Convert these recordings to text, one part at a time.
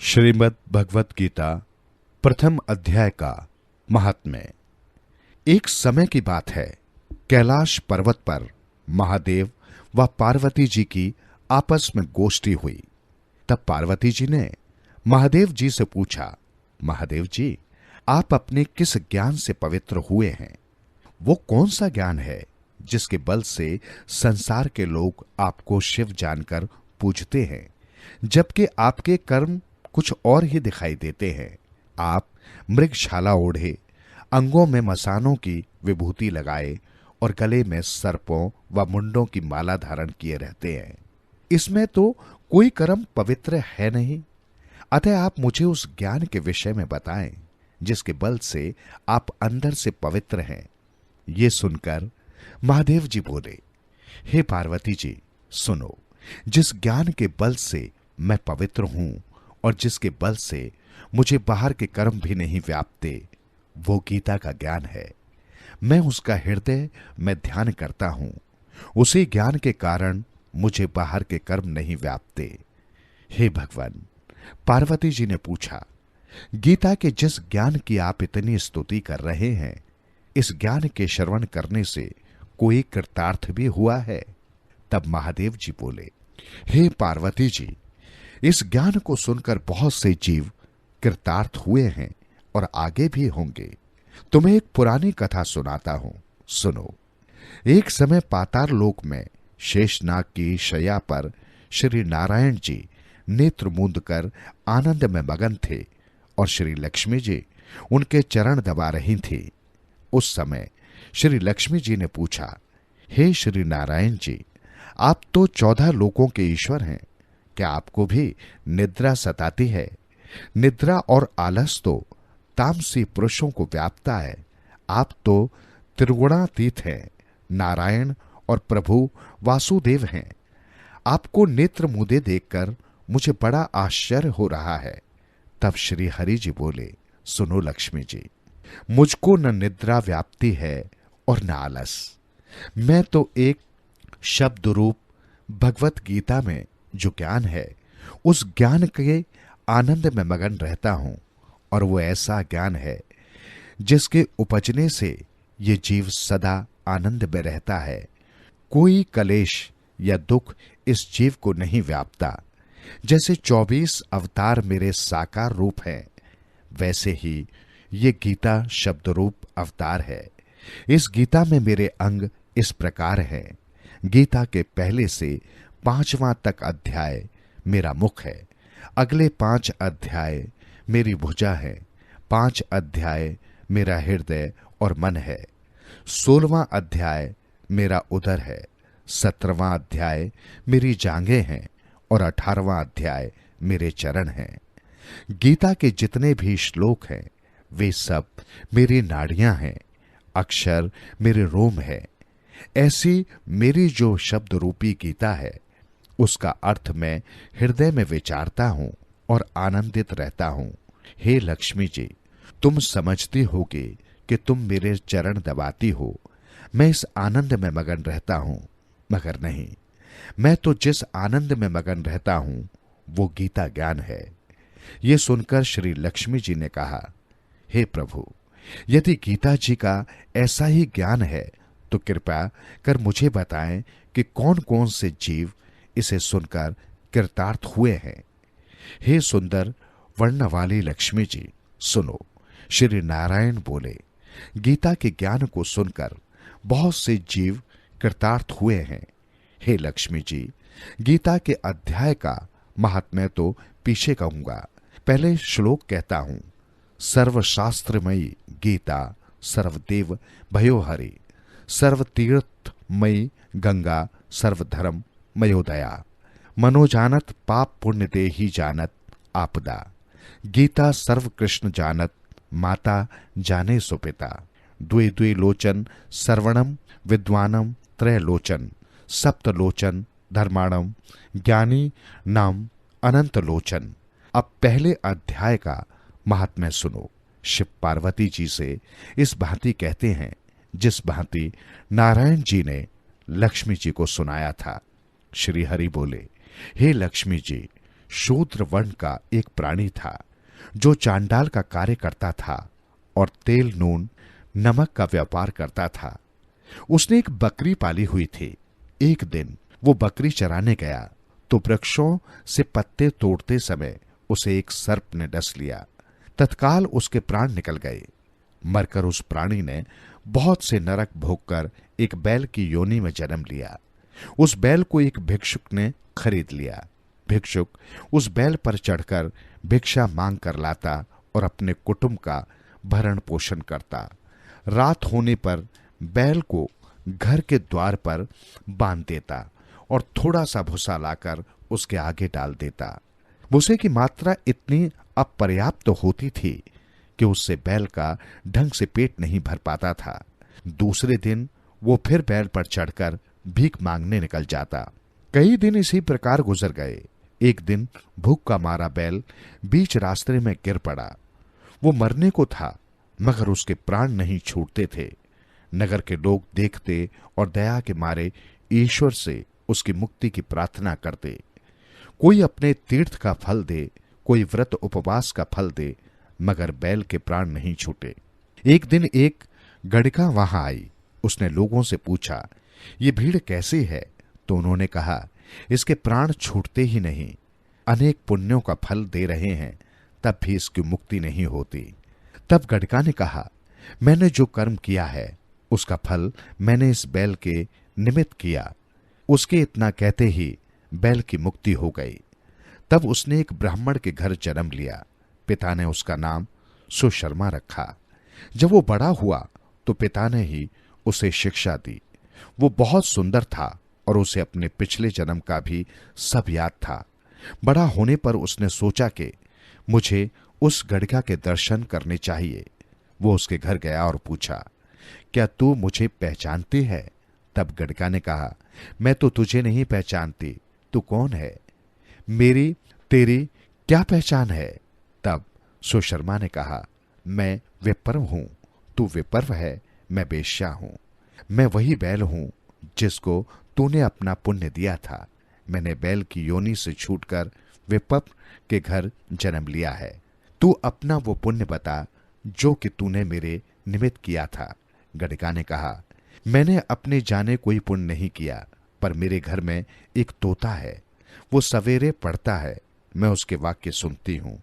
श्रीमद् भगवत गीता प्रथम अध्याय का महात्म्य। एक समय की बात है, कैलाश पर्वत पर महादेव व पार्वती जी की आपस में गोष्ठी हुई। तब पार्वती जी ने महादेव जी से पूछा, महादेव जी, आप अपने किस ज्ञान से पवित्र हुए हैं? वो कौन सा ज्ञान है जिसके बल से संसार के लोग आपको शिव जानकर पूजते हैं, जबकि आपके कर्म कुछ और ही दिखाई देते हैं? आप मृगशाला ओढ़े, अंगों में मसानों की विभूति लगाए और गले में सर्पों व मुंडों की माला धारण किए रहते हैं। इसमें तो कोई कर्म पवित्र है नहीं। अतः आप मुझे उस ज्ञान के विषय में बताएं जिसके बल से आप अंदर से पवित्र हैं। ये सुनकर महादेव जी बोले, हे पार्वती जी, सुनो, जिस ज्ञान के बल से मैं पवित्र हूं और जिसके बल से मुझे बाहर के कर्म भी नहीं व्यापते, वो गीता का ज्ञान है। मैं उसका हृदय में ध्यान करता हूं। उसी ज्ञान के कारण मुझे बाहर के कर्म नहीं व्यापते। हे भगवान, पार्वती जी ने पूछा, गीता के जिस ज्ञान की आप इतनी स्तुति कर रहे हैं, इस ज्ञान के श्रवण करने से कोई कृतार्थ भी हुआ है? तब महादेव जी बोले, हे पार्वती जी, इस ज्ञान को सुनकर बहुत से जीव कृतार्थ हुए हैं और आगे भी होंगे। तुम्हें एक पुरानी कथा सुनाता हूं, सुनो। एक समय पाताल लोक में शेषनाग की शैया पर श्री नारायण जी नेत्र मूंद कर आनंद में मगन थे और श्री लक्ष्मी जी उनके चरण दबा रही थी। उस समय श्री लक्ष्मी जी ने पूछा, हे श्री नारायण जी, आप तो 14 लोकों के ईश्वर हैं, क्या आपको भी निद्रा सताती है? निद्रा और आलस तो तामसी पुरुषों को व्यापता है। आप तो त्रिगुणातीत हैं, नारायण और प्रभु वासुदेव हैं। आपको नेत्र मूंदे देखकर मुझे बड़ा आश्चर्य हो रहा है। तब श्री हरि जी बोले, सुनो लक्ष्मी जी, मुझको न निद्रा व्याप्ति है और न आलस। मैं तो एक शब्द रूप भगवत गीता में जो ज्ञान है, उस ज्ञान के आनंद में मगन रहता हूं, और वो ऐसा ज्ञान है जिसके उपजने से ये जीव सदा आनंद में रहता है। कोई कलेश या दुख इस जीव को नहीं व्यापता। जैसे 24 अवतार मेरे साकार रूप हैं, वैसे ही ये गीता शब्द रूप अवतार है। इस गीता में मेरे अंग इस प्रकार हैं। गीता के पहले से 5वां तक अध्याय मेरा मुख है, अगले 5 अध्याय मेरी भुजा है, 5 अध्याय मेरा हृदय और मन है, 16वां अध्याय मेरा उदर है, 17वां अध्याय मेरी जांघें हैं और 18वां अध्याय मेरे चरण हैं। गीता के जितने भी श्लोक हैं, वे सब मेरी नाड़ियां हैं, अक्षर मेरे रोम है। ऐसी मेरी जो शब्द रूपी गीता है, उसका अर्थ मैं हृदय में विचारता हूं और आनंदित रहता हूं। हे लक्ष्मी जी, तुम समझती होगी कि तुम मेरे चरण दबाती हो, मैं इस आनंद में मगन रहता हूं, मगर नहीं, मैं तो जिस आनंद में मगन रहता हूं वो गीता ज्ञान है। ये सुनकर श्री लक्ष्मी जी ने कहा, हे प्रभु, यदि गीता जी का ऐसा ही ज्ञान है तो कृपया कर मुझे बताएं कि कौन कौन से जीव इसे सुनकर कृतार्थ हुए हैं। हे सुंदर वर्ण वाली लक्ष्मी जी, सुनो। श्री नारायण बोले, गीता के ज्ञान को सुनकर बहुत से जीव कृतार्थ हुए हैं। हे लक्ष्मी जी, गीता के अध्याय का महात्म्य तो पीछे कहूंगा, पहले श्लोक कहता हूं। सर्वशास्त्रमयी गीता सर्वदेव भयो हरि, सर्वतीर्थमयी गंगा सर्वधर्म मयोदया, मनोजानत पाप पुण्य दे ही जानत आपदा, गीता सर्व कृष्ण जानत माता जाने सुपिता, द्वे द्वे लोचन सर्वणम विद्वानम त्रयलोचन, सप्तलोचन धर्माणम ज्ञानी नाम अनंत लोचन। अब पहले अध्याय का महात्म्य सुनो। शिव पार्वती जी से इस भांति कहते हैं जिस भांति नारायण जी ने लक्ष्मी जी को सुनाया था। श्री हरि बोले, हे लक्ष्मी जी, शूद्र वर्ण का एक प्राणी था जो चांडाल का कार्य करता था और तेल नून नमक का व्यापार करता था। उसने एक बकरी पाली हुई थी। एक दिन वो बकरी चराने गया तो वृक्षों से पत्ते तोड़ते समय उसे एक सर्प ने डस लिया। तत्काल उसके प्राण निकल गए। मरकर उस प्राणी ने बहुत से नरक भोगकर एक बैल की योनि में जन्म लिया। उस बैल को एक भिक्षुक ने खरीद लिया। भिक्षुक उस बैल पर चढ़कर भिक्षा मांग कर लाता और अपने कुटुंब का भरण पोषण करता। रात होने पर बैल को घर के द्वार पर बांध देता और थोड़ा सा भूसा लाकर उसके आगे डाल देता। भूसे की मात्रा इतनी अपर्याप्त होती थी कि उससे बैल का ढंग से पेट नहीं भर पाता था। दूसरे दिन वो फिर बैल पर चढ़कर भीख मांगने निकल जाता। कई दिन इसी प्रकार गुजर गए। एक दिन भूख का मारा बैल बीच रास्ते में गिर पड़ा। वो मरने को था मगर उसके प्राण नहीं छूटते थे। नगर के लोग देखते और दया के मारे ईश्वर से उसकी मुक्ति की प्रार्थना करते। कोई अपने तीर्थ का फल दे, कोई व्रत उपवास का फल दे, मगर बैल के प्राण नहीं छूटे। एक दिन एक गड़िका वहां आई। उसने लोगों से पूछा, ये भीड़ कैसी है? तो उन्होंने कहा, इसके प्राण छूटते ही नहीं, अनेक पुण्यों का फल दे रहे हैं, तब भी इसकी मुक्ति नहीं होती। तब गड़िका ने कहा, मैंने जो कर्म किया है उसका फल मैंने इस बैल के निमित्त किया। उसके इतना कहते ही बैल की मुक्ति हो गई। तब उसने एक ब्राह्मण के घर जन्म लिया। पिता ने उसका नाम सुशर्मा रखा। जब वो बड़ा हुआ तो पिता ने ही उसे शिक्षा दी। वो बहुत सुंदर था और उसे अपने पिछले जन्म का भी सब याद था। बड़ा होने पर उसने सोचा कि मुझे उस गड़िका के दर्शन करने चाहिए। वो उसके घर गया और पूछा, क्या तू मुझे पहचानती है? तब गड़िका ने कहा, मैं तो तुझे नहीं पहचानती, तू कौन है? मेरी तेरी क्या पहचान है? तब सुशर्मा ने कहा, मैं विपर्व हूं, तू विपर्व है, मैं वेश्या हूं। मैं वही बैल हूं जिसको तूने अपना पुण्य दिया था। मैंने बैल की योनि से छूटकर विपर्व के घर जन्म लिया है। तू अपना वो पुण्य बता जो कि तूने मेरे निमित्त किया था। गड़िका ने कहा, मैंने अपने जाने कोई पुण्य नहीं किया, पर मेरे घर में एक तोता है। वो सवेरे पढ़ता है, मैं उसके वाक्य सुनती हूं।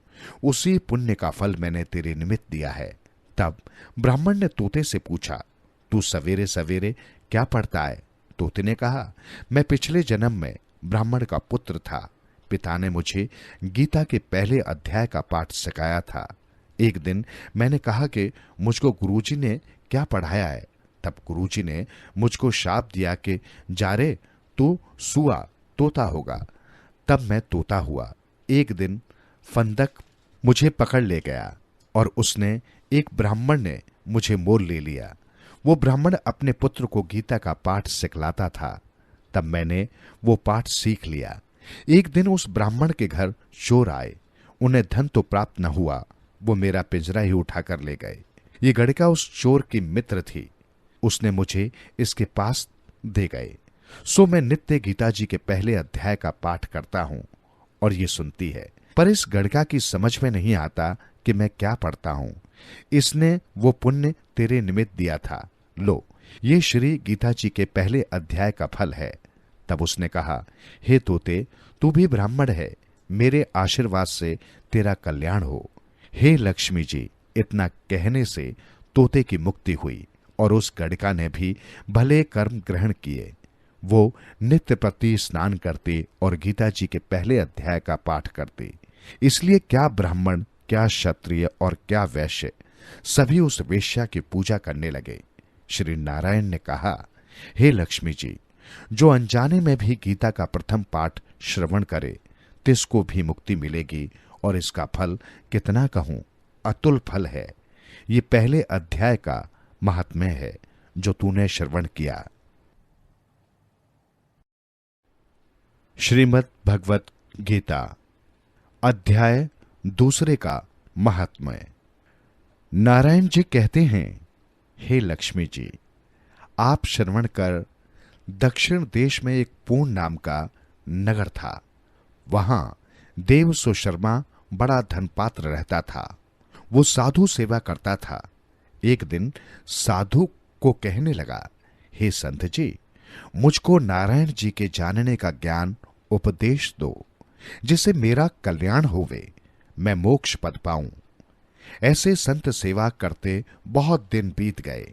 उसी पुण्य का फल मैंने तेरे निमित्त दिया है। तब ब्राह्मण ने तोते से पूछा, तू सवेरे सवेरे क्या पढ़ता है? तोते ने कहा, मैं पिछले जन्म में ब्राह्मण का पुत्र था। पिता ने मुझे गीता के पहले अध्याय का पाठ सिखाया था। एक दिन मैंने कहा कि मुझको गुरुजी ने क्या पढ़ाया है। तब गुरुजी ने मुझको शाप दिया कि जा रे, तू सुआ तोता होगा। तब मैं तोता हुआ। एक दिन फंदक मुझे पकड़ ले गया और उसने एक ब्राह्मण ने मुझे मोल ले लिया। वो ब्राह्मण अपने पुत्र को गीता का पाठ सिखलाता था। तब मैंने वो पाठ सीख लिया। एक दिन उस ब्राह्मण के घर चोर आए। उन्हें धन तो प्राप्त न हुआ, वो मेरा पिंजरा ही उठाकर ले गए। ये गड़िका उस चोर की मित्र थी। उसने मुझे इसके पास दे गए। सो मैं नित्य गीता जी के पहले अध्याय का पाठ करता हूं और ये सुनती है। पर इस गड़िका की समझ में नहीं आता कि मैं क्या पढ़ता हूं। इसने वो पुण्य तेरे निमित्त दिया था। लो, ये श्री गीता जी के पहले अध्याय का फल है। तब उसने कहा, हे तोते, तू भी ब्राह्मण है, मेरे आशीर्वाद से तेरा कल्याण हो। हे लक्ष्मी जी। इतना कहने से तोते की मुक्ति हुई और उस गड़िका ने भी भले कर्म ग्रहण किए। वो नित्य प्रति स्नान करते और गीता जी के पहले अध्याय का पाठ करते। इसलिए क्या ब्राह्मण, क्या क्षत्रिय और क्या वैश्य, सभी उस वेश्या की पूजा करने लगे। श्री नारायण ने कहा, हे लक्ष्मी जी, जो अनजाने में भी गीता का प्रथम पाठ श्रवण करे तिसको भी मुक्ति मिलेगी और इसका फल कितना कहूं, अतुल फल है। ये पहले अध्याय का महात्म्य है जो तूने श्रवण किया। श्रीमद् भगवत गीता अध्याय दूसरे का महात्म्य। नारायण जी कहते हैं, हे लक्ष्मी जी, आप श्रवण कर दक्षिण देश में एक पूर्ण नाम का नगर था। वहां देव सुशर्मा बड़ा धनपात्र रहता था। वो साधु सेवा करता था। एक दिन साधु को कहने लगा, हे संत जी, मुझको नारायण जी के जानने का ज्ञान उपदेश दो, जिससे मेरा कल्याण होवे, मैं मोक्ष पद पाऊं। ऐसे संत सेवा करते बहुत दिन बीत गए।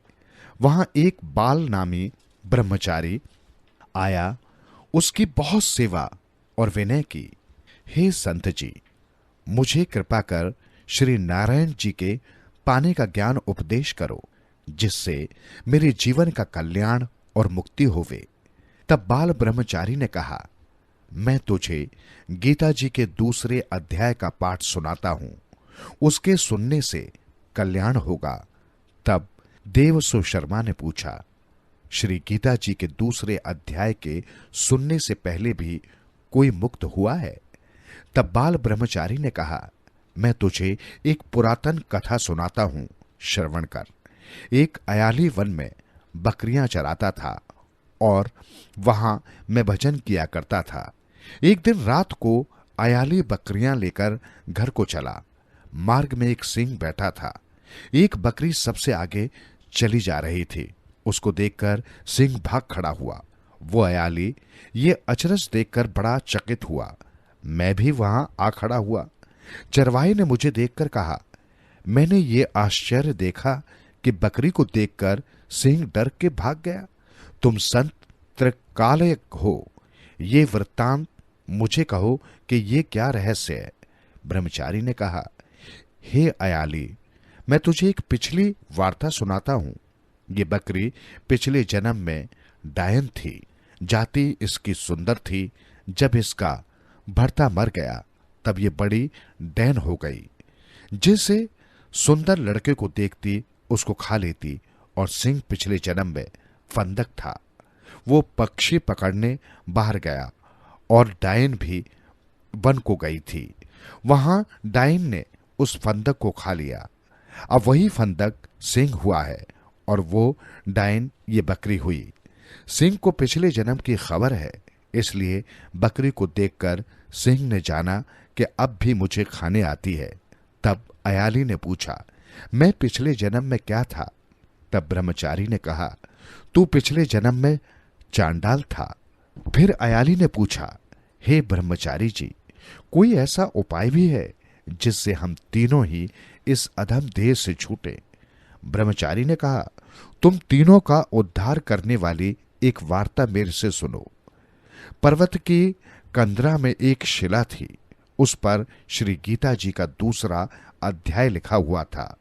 वहां एक बाल नामी ब्रह्मचारी आया, उसकी बहुत सेवा और विनय की। हे संत जी, मुझे कृपा कर श्री नारायण जी के पाने का ज्ञान उपदेश करो, जिससे मेरे जीवन का कल्याण और मुक्ति होवे। तब बाल ब्रह्मचारी ने कहा, मैं तुझे गीता जी के दूसरे अध्याय का पाठ सुनाता हूं, उसके सुनने से कल्याण होगा। तब देव सुशर्मा ने पूछा, श्री गीता जी के दूसरे अध्याय के सुनने से पहले भी कोई मुक्त हुआ है? तब बाल ब्रह्मचारी ने कहा, मैं तुझे एक पुरातन कथा सुनाता हूं, श्रवण कर। एक अयाली वन में बकरियां चराता था और वहां मैं भजन किया करता था। एक दिन रात को अयाली बकरियां लेकर घर को चला। मार्ग में एक सिंह बैठा था। एक बकरी सबसे आगे चली जा रही थी। उसको देखकर सिंह भाग खड़ा हुआ। वो अयाली ये अचरज देखकर बड़ा चकित हुआ। मैं भी वहां आ खड़ा हुआ। चरवाहे ने मुझे देखकर कहा, मैंने ये आश्चर्य देखा कि बकरी को देखकर सिंह डर के भाग गया। तुम संत त्रिकालयक हो, ये वृत्तांत मुझे कहो कि ये क्या रहस्य है। ब्रह्मचारी ने कहा, हे अयाली, मैं तुझे एक पिछली वार्ता सुनाता हूं। ये बकरी पिछले जन्म में डायन थी। जाति इसकी सुंदर थी। जब इसका भर्ता मर गया तब ये बड़ी डैन हो गई। जिसे सुंदर लड़के को देखती उसको खा लेती। और सिंह पिछले जन्म में फंदक था। वो पक्षी पकड़ने बाहर गया और डायन भी वन को गई थी। वहां डायन ने उस फंदक को खा लिया। अब वही फंदक सिंह हुआ है और वो डायन ये बकरी हुई। सिंह को पिछले जन्म की खबर है, इसलिए बकरी को देखकर सिंह ने जाना कि अब भी मुझे खाने आती है। तब अयाली ने पूछा, मैं पिछले जन्म में क्या था? तब ब्रह्मचारी ने कहा, तू पिछले जन्म में चांडाल था। फिर अयाली ने पूछा, हे ब्रह्मचारी जी, कोई ऐसा उपाय भी है जिससे हम तीनों ही इस अधम देह से छूटे? ब्रह्मचारी ने कहा, तुम तीनों का उद्धार करने वाली एक वार्ता मेरे से सुनो। पर्वत की कंदरा में एक शिला थी। उस पर श्री गीता जी का दूसरा अध्याय लिखा हुआ था।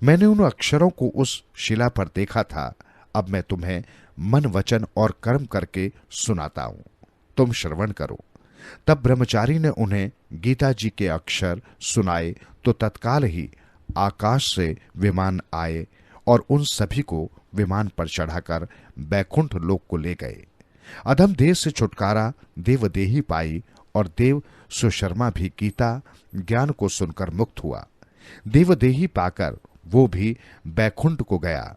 मैंने उन अक्षरों को उस शिला पर देखा था। अब मैं तुम्हें मन, वचन और कर्म करके सुनाता हूं, तुम श्रवण करो। तब ब्रह्मचारी ने उन्हें गीता जी के अक्षर सुनाए तो तत्काल ही आकाश से विमान आए और उन सभी को विमान पर चढ़ाकर बैकुंठ लोक को ले गए। अधम देह से छुटकारा देवदेही पाई और देव सुशर्मा भी गीता ज्ञान को सुनकर मुक्त हुआ। देवदेही पाकर वो भी बैकुंठ को गया।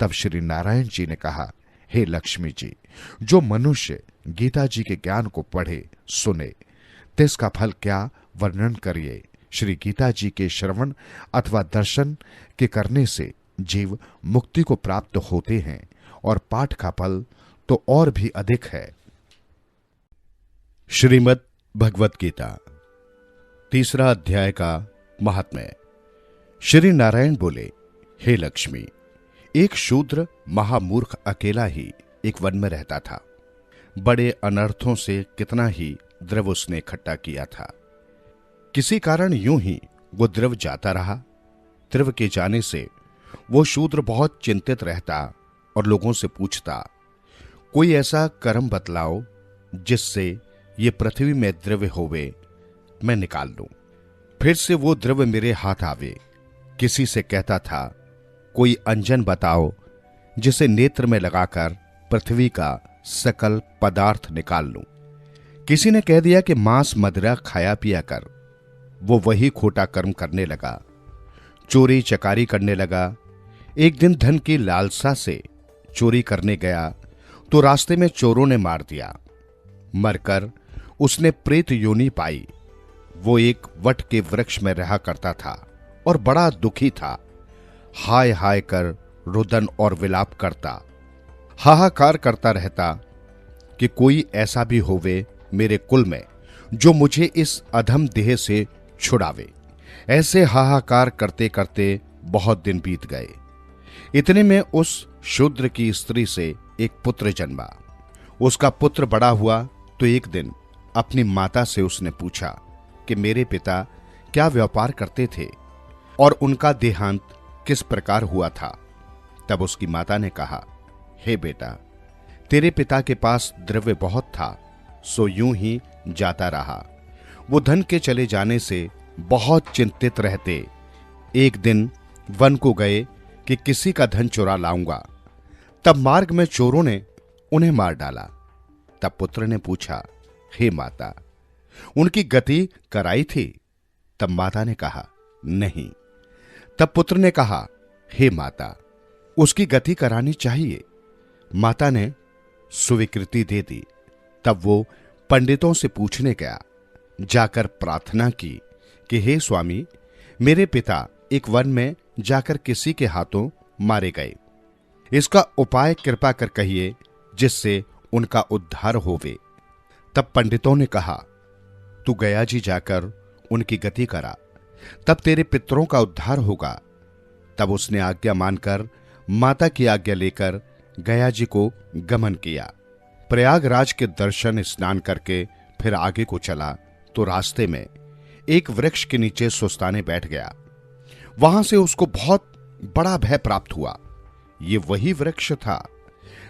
तब श्री नारायण जी ने कहा, हे लक्ष्मी जी, जो मनुष्य गीता जी के ज्ञान को पढ़े सुने, तिसका फल क्या वर्णन करिए। श्री गीता जी के श्रवण अथवा दर्शन के करने से जीव मुक्ति को प्राप्त होते हैं और पाठ का फल तो और भी अधिक है। श्रीमद् भगवत गीता तीसरा अध्याय का महात्म्य। श्री नारायण बोले, हे लक्ष्मी, एक शूद्र महामूर्ख अकेला ही एक वन में रहता था। बड़े अनर्थों से कितना ही द्रव उसने इकट्ठा किया था। किसी कारण यूं ही वो द्रव जाता रहा। द्रव के जाने से वो शूद्र बहुत चिंतित रहता और लोगों से पूछता, कोई ऐसा कर्म बतलाओ जिससे ये पृथ्वी में द्रव्य होवे, मैं निकाल लूं, फिर से वो द्रव्य मेरे हाथ आवे। किसी से कहता था, कोई अंजन बताओ जिसे नेत्र में लगाकर पृथ्वी का सकल पदार्थ निकाल लूं। किसी ने कह दिया कि मांस मदिरा खाया पिया कर। वो वही खोटा कर्म करने लगा, चोरी चकारी करने लगा। एक दिन धन की लालसा से चोरी करने गया तो रास्ते में चोरों ने मार दिया। मरकर उसने प्रेत योनि पाई। वो एक वट के वृक्ष में रहा करता था और बड़ा दुखी था। हाय हाय कर रुदन और विलाप करता, हाहाकार करता रहता कि कोई ऐसा भी होवे मेरे कुल में जो मुझे इस अधम देह से छुड़ावे। ऐसे हाहाकार करते करते बहुत दिन बीत गए। इतने में उस शूद्र की स्त्री से एक पुत्र जन्मा। उसका पुत्र बड़ा हुआ तो एक दिन अपनी माता से उसने पूछा कि मेरे पिता क्या व्यापार करते थे और उनका देहांत किस प्रकार हुआ था। तब उसकी माता ने कहा, हे बेटा, तेरे पिता के पास द्रव्य बहुत था, सो यूं ही जाता रहा। वो धन के चले जाने से बहुत चिंतित रहते। एक दिन वन को गए कि किसी का धन चुरा लाऊंगा। तब मार्ग में चोरों ने उन्हें मार डाला। तब पुत्र ने पूछा, हे माता, उनकी गति कराई थी? तब माता ने कहा, नहीं। तब पुत्र ने कहा, हे माता, उसकी गति करानी चाहिए। माता ने स्वीकृति दे दी। तब वो पंडितों से पूछने गया। जाकर प्रार्थना की कि हे स्वामी, मेरे पिता एक वन में जाकर किसी के हाथों मारे गए। इसका उपाय कृपा कर कहिए जिससे उनका उद्धार होवे। तब पंडितों ने कहा, तू गया जी जाकर उनकी गति करा, तब तेरे पितरों का उद्धार होगा। तब उसने आज्ञा मानकर माता की आज्ञा लेकर गया जी को गमन किया। प्रयागराज के दर्शन स्नान करके फिर आगे को चला तो रास्ते में एक वृक्ष के नीचे सुस्ताने बैठ गया। वहां से उसको बहुत बड़ा भय प्राप्त हुआ। ये वही वृक्ष था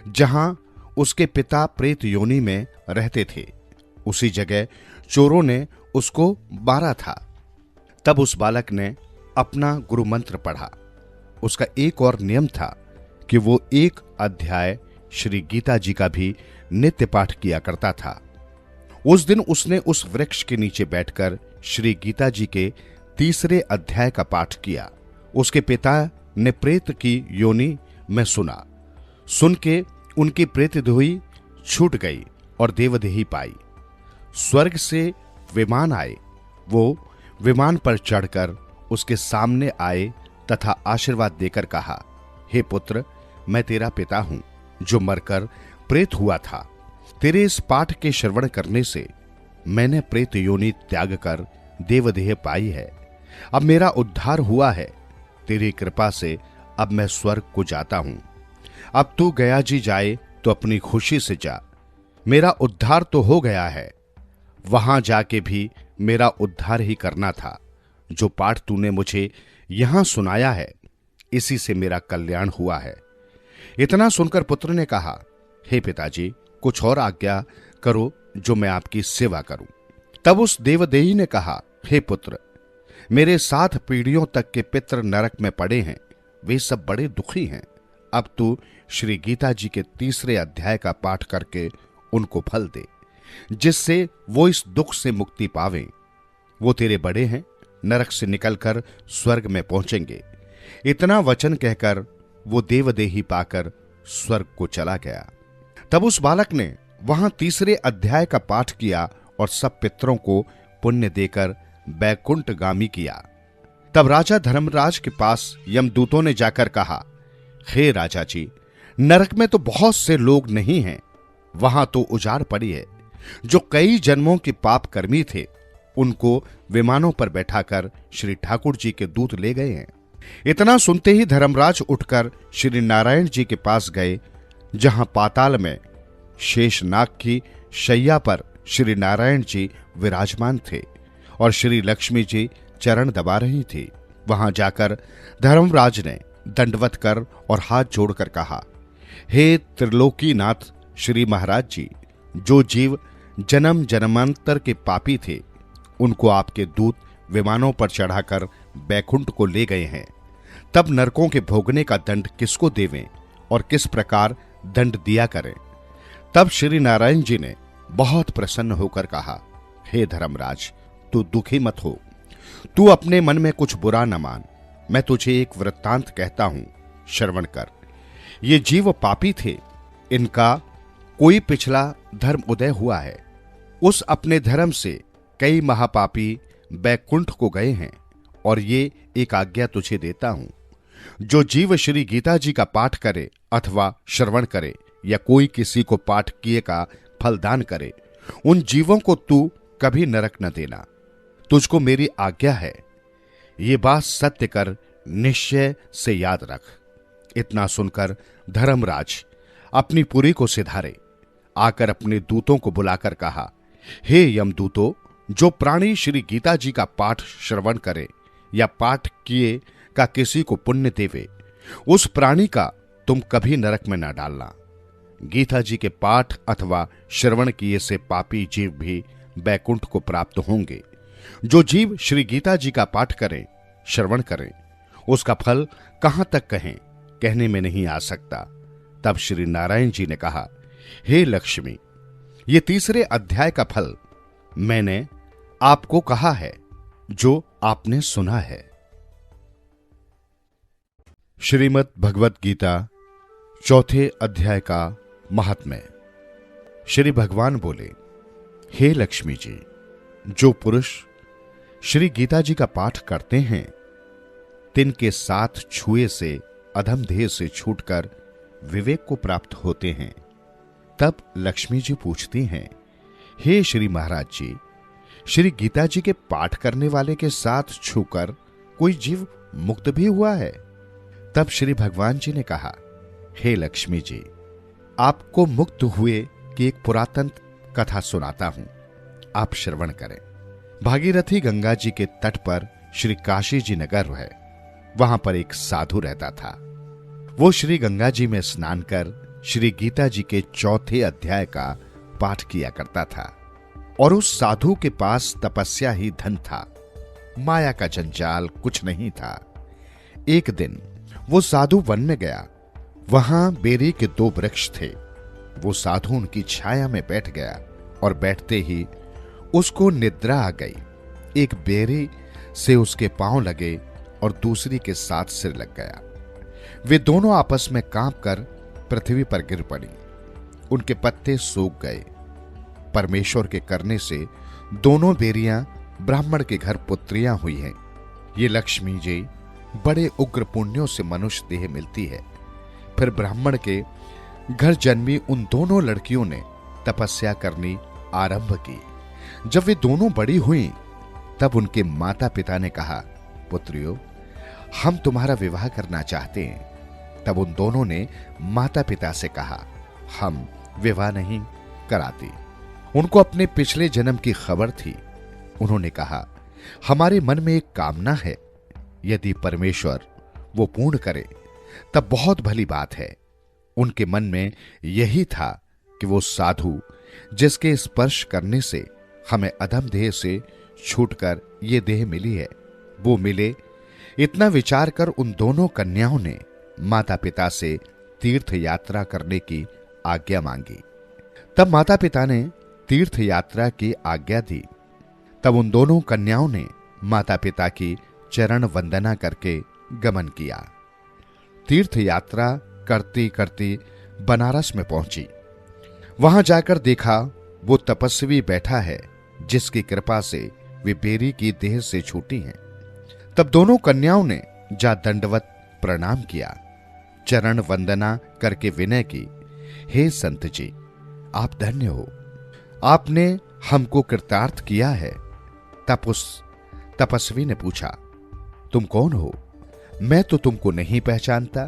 जहां उसके पिता प्रेत योनि में रहते थे। उसी जगह चोरों ने उसको मारा था। तब उस बालक ने अपना गुरु मंत्र पढ़ा। उसका एक और नियम था कि वो एक अध्याय श्री गीता जी का भी नित्य पाठ किया करता था। उस दिन उसने उस वृक्ष के नीचे बैठकर श्री गीता जी के 3 अध्याय का पाठ किया। उसके पिता ने प्रेत की योनि में सुना। सुन के उनकी प्रेत देही छूट गई और देवदेही पाई। स्वर्ग से विमान आए। वो विमान पर चढ़कर उसके सामने आए तथा आशीर्वाद देकर कहा, हे पुत्र, मैं तेरा पिता हूं जो मरकर प्रेत हुआ था। तेरे इस पाठ के श्रवण करने से मैंने प्रेत योनि त्याग कर देवदेह पाई है। अब मेरा उद्धार हुआ है। तेरी कृपा से अब मैं स्वर्ग को जाता हूं। अब तू गया जी जाए तो अपनी खुशी से जा। मेरा उद्धार तो हो गया है। वहां जाके भी मेरा उद्धार ही करना था। जो पाठ तूने मुझे यहां सुनाया है, इसी से मेरा कल्याण हुआ है। इतना सुनकर पुत्र ने कहा, हे पिताजी, कुछ और आज्ञा करो जो मैं आपकी सेवा करूं। तब उस देवदेही ने कहा, हे पुत्र, मेरे 7 पीढ़ियों तक के पितर नरक में पड़े हैं। वे सब बड़े दुखी हैं। अब तू श्री गीता जी के 3 अध्याय का पाठ करके उनको फल दे, जिससे वो इस दुख से मुक्ति पावें। वो तेरे बड़े हैं, नरक से निकलकर स्वर्ग में पहुंचेंगे। इतना वचन कहकर वो देवदेही पाकर स्वर्ग को चला गया। तब उस बालक ने वहां 3 अध्याय का पाठ किया और सब पितरों को पुण्य देकर बैकुंठगामी किया। तब राजा धर्मराज के पास यमदूतों ने जाकर कहा, हे राजा जी, नरक में तो बहुत से लोग नहीं हैं। वहां तो उजाड़ पड़ी है। जो कई जन्मों के पाप कर्मी थे, उनको विमानों पर बैठाकर श्री ठाकुर जी के दूत ले गए हैं। इतना सुनते ही धर्मराज उठकर श्री नारायण जी के पास गए, जहां पाताल में शेषनाग की शैया पर श्री नारायण जी विराजमान थे और श्री लक्ष्मी जी चरण दबा रही थी। वहां जाकर धर्मराज ने दंडवत कर और हाथ जोड़कर कहा, हे त्रिलोकीनाथ श्री महाराज जी, जो जीव जन्म जन्मांतर के पापी थे, उनको आपके दूत विमानों पर चढ़ाकर बैकुंठ को ले गए हैं। तब नरकों के भोगने का दंड किसको देवें और किस प्रकार दंड दिया करें। तब श्री नारायण जी ने बहुत प्रसन्न होकर कहा, हे धर्मराज, तू दुखी मत हो। तू अपने मन में कुछ बुरा न मान। मैं तुझे एक वृत्तांत कहता हूं, श्रवण कर। ये जीव पापी थे। इनका कोई पिछला धर्म उदय हुआ है। उस अपने धर्म से कई महापापी बैकुंठ को गए हैं, और ये एक आज्ञा तुझे देता हूं, जो जीव श्री गीता जी का पाठ करे अथवा श्रवण करे या कोई किसी को पाठ किए का फल दान करे, उन जीवों को तू कभी नरक न देना। तुझको मेरी आज्ञा है, ये बात सत्य कर निश्चय से याद रख। इतना सुनकर धर्मराज अपनी पुरी को सिधारे, आकर अपने दूतों को बुलाकर कहा, हे यमदूतों, जो प्राणी श्री गीता जी का पाठ श्रवण करे या पाठ किए का किसी को पुण्य देवे, उस प्राणी का तुम कभी नरक में न डालना। गीता जी के पाठ अथवा श्रवण किए से पापी जीव भी बैकुंठ को प्राप्त होंगे। जो जीव श्री गीता जी का पाठ करें, श्रवण करें, उसका फल कहां तक कहें, कहने में नहीं आ सकता। तब श्री नारायण जी ने कहा, हे लक्ष्मी, ये तीसरे अध्याय का फल मैंने आपको कहा है, जो आपने सुना है। श्रीमद् भगवत गीता चौथे अध्याय का महात्म्य। श्री भगवान बोले, हे लक्ष्मी जी, जो पुरुष श्री गीता जी का पाठ करते हैं, तिनके साथ छुए से अधम देह से छूटकर विवेक को प्राप्त होते हैं। तब लक्ष्मी जी पूछती हैं, हे श्री महाराज जी, श्री गीता जी के पाठ करने वाले के साथ छूकर कोई जीव मुक्त भी हुआ है? तब श्री भगवान जी ने कहा, हे लक्ष्मी जी, आपको मुक्त हुए की एक पुरातन कथा सुनाता हूं, आप श्रवण करें। भागीरथी गंगा जी के तट पर श्री काशी जी नगर है। वहां पर एक साधु रहता था। वो श्री गंगा जी में स्नान कर श्री गीता जी के चौथे अध्याय का पाठ किया करता था। और उस साधु के पास तपस्या ही धन था, माया का जंजाल कुछ नहीं था। एक दिन वो साधु वन में गया। वहां बेरी के 2 वृक्ष थे। वो साधु उनकी छाया में बैठ गया और बैठते ही उसको निद्रा आ गई। एक बेरी से उसके पांव लगे और दूसरी के साथ सिर लग गया। वे दोनों आपस में कांपकर पृथ्वी पर गिर पड़ी। उनके पत्ते सूख गए। परमेश्वर के करने से दोनों बेरियां ब्राह्मण के घर पुत्रियां हुई हैं। ये लक्ष्मी जी, बड़े उग्र पुण्यों से मनुष्य देह मिलती है। फिर ब्राह्मण के घर जन्मी उन दोनों लड़कियों ने तपस्या करनी आरंभ की। जब वे दोनों बड़ी हुईं, तब उनके माता पिता ने कहा, पुत्रियों, हम तुम्हारा विवाह करना चाहते हैं। तब उन दोनों ने माता पिता से कहा, हम विवाह नहीं कराते। उनको अपने पिछले जन्म की खबर थी। उन्होंने कहा, हमारे मन में एक कामना है, यदि परमेश्वर वो पूर्ण करे तब बहुत भली बात है। उनके मन में यही था कि वो साधु जिसके स्पर्श करने से हमें अधम देह से छूटकर ये देह मिली है, वो मिले। इतना विचार कर उन दोनों कन्याओं ने माता पिता से तीर्थ यात्रा करने की आज्ञा मांगी। तब माता पिता ने तीर्थ यात्रा की आज्ञा दी। तब उन दोनों कन्याओं ने माता पिता की चरण वंदना करके गमन किया। तीर्थ यात्रा करती करती बनारस में पहुंची। वहां जाकर देखा वो तपस्वी बैठा है, जिसकी कृपा से वे बेरी की देह से छूटी हैं। तब दोनों कन्याओं ने जा दंडवत प्रणाम किया, चरण वंदना करके विनय की, हे संत जी, आप धन्य हो, आपने हमको कृतार्थ किया है। तब उस तपस्वी ने पूछा, तुम कौन हो? मैं तो तुमको नहीं पहचानता।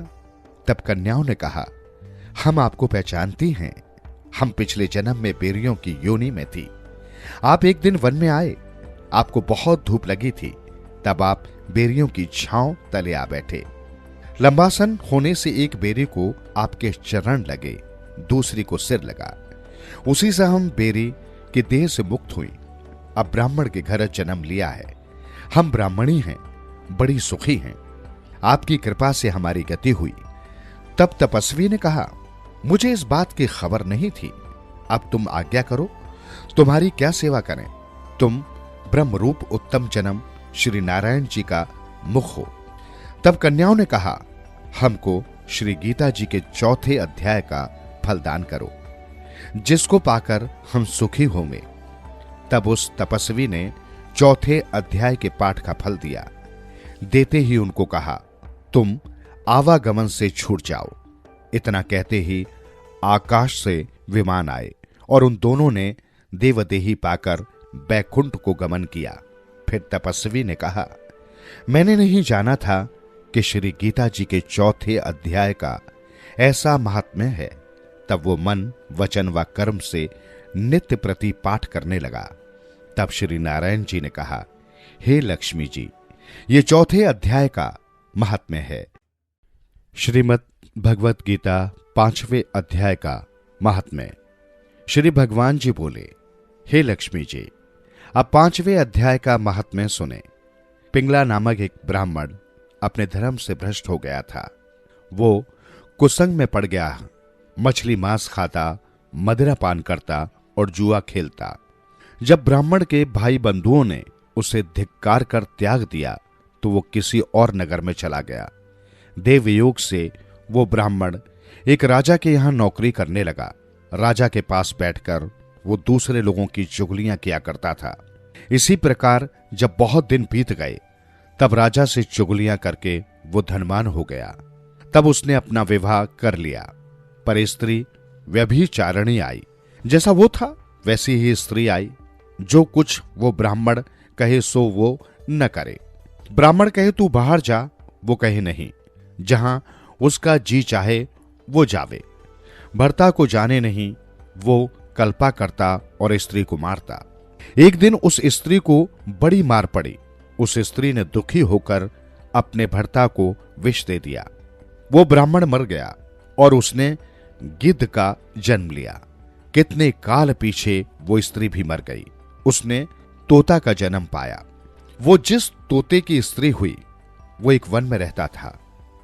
तब कन्याओं ने कहा, हम आपको पहचानती हैं। हम पिछले जन्म में बेरियों की योनि में थी। आप एक दिन वन में आए, आपको बहुत धूप लगी थी। तब आप बेरियों की छांव तले आ बैठे। लंबासन होने से एक बेरी को आपके चरण लगे, दूसरी को सिर लगा। उसी से हम बेरी की देह से मुक्त हुई। अब ब्राह्मण के घर जन्म लिया है। हम ब्राह्मणी हैं, बड़ी सुखी हैं। आपकी कृपा से हमारी गति हुई। तब तपस्वी ने कहा, मुझे इस बात की खबर नहीं थी। अब तुम आज्ञा करो, तुम्हारी क्या सेवा करें? तुम ब्रह्म रूप उत्तम जन्म श्री नारायण जी का मुख हो। तब कन्याओं ने कहा, हमको श्री गीता जी के चौथे अध्याय का फल दान करो, जिसको पाकर हम सुखी होंगे। तब उस तपस्वी ने चौथे अध्याय के पाठ का फल दिया। देते ही उनको कहा, तुम आवागमन से छूट जाओ। इतना कहते ही आकाश से विमान आए और उन दोनों ने देवदेही पाकर बैकुंठ को गमन किया। फिर तपस्वी ने कहा, मैंने नहीं जाना था कि श्री गीता जी के चौथे अध्याय का ऐसा महात्म्य है। तब वो मन, वचन व कर्म से नित्य प्रति पाठ करने लगा। तब श्री नारायण जी ने कहा, हे लक्ष्मी जी, ये चौथे अध्याय का महात्म्य है। श्रीमद् भगवत गीता 5वें अध्याय का महात्म्य। श्री भगवान जी बोले, हे लक्ष्मी जी, अब 5वें अध्याय का महात्म्य सुने। पिंगला नामक एक ब्राह्मण अपने धर्म से भ्रष्ट हो गया था। वो कुसंग में पड़ गया, मछली मांस खाता, मदिरा पान करता और जुआ खेलता। जब ब्राह्मण के भाई बंधुओं ने उसे धिक्कार कर त्याग दिया तो वो किसी और नगर में चला गया। देवयोग से वो ब्राह्मण एक राजा के यहां नौकरी करने लगा। राजा के पास बैठकर वो दूसरे लोगों की चुगलियां किया करता था। इसी प्रकार जब बहुत दिन बीत गए तब राजा से चुगलियां करके वो धनवान हो गया। तब उसने अपना विवाह कर लिया, पर स्त्री व्यभिचारिणी आई। जैसा वो था वैसी ही स्त्री आई। जो कुछ वो ब्राह्मण कहे सो वो न करे। ब्राह्मण कहे तू बाहर जा, वो कहे नहीं। जहां उसका जी चाहे वो जावे। भर्ता को जाने नहीं, वो कल्पा करता और स्त्री को मारता। एक दिन उस स्त्री को बड़ी मार पड़ी। उस स्त्री ने दुखी होकर अपने भर्ता को विष दे दिया। वो ब्राह्मण मर गया और उसने गिद्ध का जन्म लिया। कितने काल पीछे वो स्त्री भी मर गई। उसने तोता का जन्म पाया। वो जिस तोते की स्त्री हुई वो एक वन में रहता था।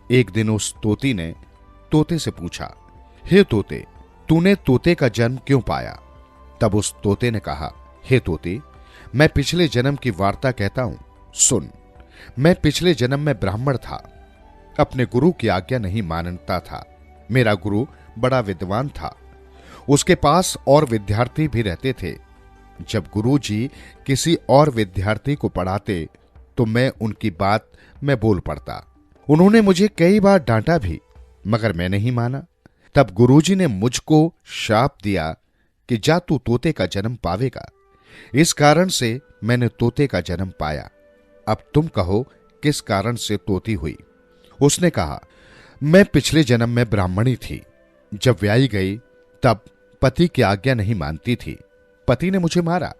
एक दिन उस तोती ने तोते से पूछा, हे तोते, तूने तोते का जन्म क्यों पाया? तब उस तोते ने कहा, हे तोते, मैं पिछले जन्म की वार्ता कहता हूं, सुन। मैं पिछले जन्म में ब्राह्मण था। अपने गुरु की आज्ञा नहीं मानता था। मेरा गुरु बड़ा विद्वान था। उसके पास और विद्यार्थी भी रहते थे। जब गुरु जी किसी और विद्यार्थी को पढ़ाते तो मैं उनकी बात में बोल पड़ता। उन्होंने मुझे कई बार डांटा भी, मगर मैं नहीं माना। तब गुरुजी ने मुझको शाप दिया कि जा तू तोते का जन्म पावेगा। इस कारण से मैंने तोते का जन्म पाया। अब तुम कहो किस कारण से तोती हुई? उसने कहा, मैं पिछले जन्म में ब्राह्मणी थी। जब ब्याही गई तब पति की आज्ञा नहीं मानती थी। पति ने मुझे मारा।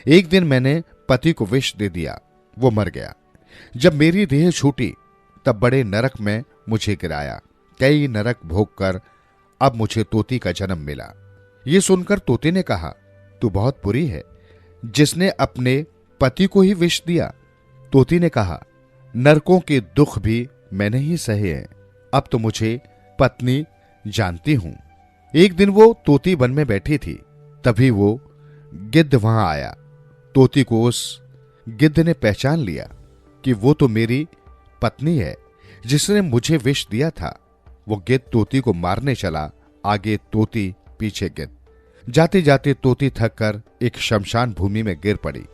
एक दिन मैंने पति को विष दे दिया, वो मर गया। जब मेरी देह छूटी तब बड़े नरक में मुझे गिराया। कई नरक भोग कर अब मुझे तोती का जन्म मिला। ये सुनकर तोते ने कहा, तू बहुत बुरी है, जिसने अपने पति को ही विष दिया। तोती ने कहा, नरकों के दुख भी मैंने ही सहे हैं। अब तो मुझे पत्नी जानती हूं। एक दिन वो तोती वन में बैठी थी, तभी वो गिद्ध वहां आया। तोती को उस गिद्ध ने पहचान लिया कि वो तो मेरी पत्नी है जिसने मुझे विष दिया था। वो गिद्ध तोती को मारने चला, आगे तोती, पीछे गिद्ध। जाते जाते तोती थक कर एक शमशान भूमि में गिर पड़ी।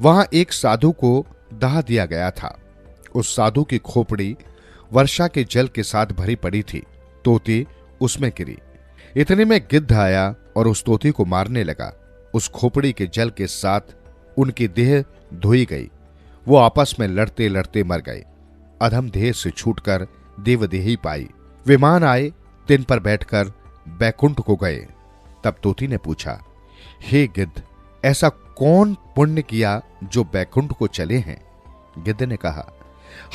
वहां एक साधु को दाह दिया गया था। उस साधु की खोपड़ी वर्षा के जल के साथ भरी पड़ी थी। तोती उसमें गिरी। इतने में गिद्ध आया और उस तोती को मारने लगा। उस खोपड़ी के जल के साथ उनकी देह धोई गई। वो आपस में लड़ते लड़ते मर गए। अधम देह से छूटकर देवदेही पाई। विमान आए, तिन पर बैठकर बैकुंठ को गए। तब तोती ने पूछा, हे गिद्ध, ऐसा कौन पुण्य किया जो बैकुंठ को चले हैं? गिद्ध ने कहा,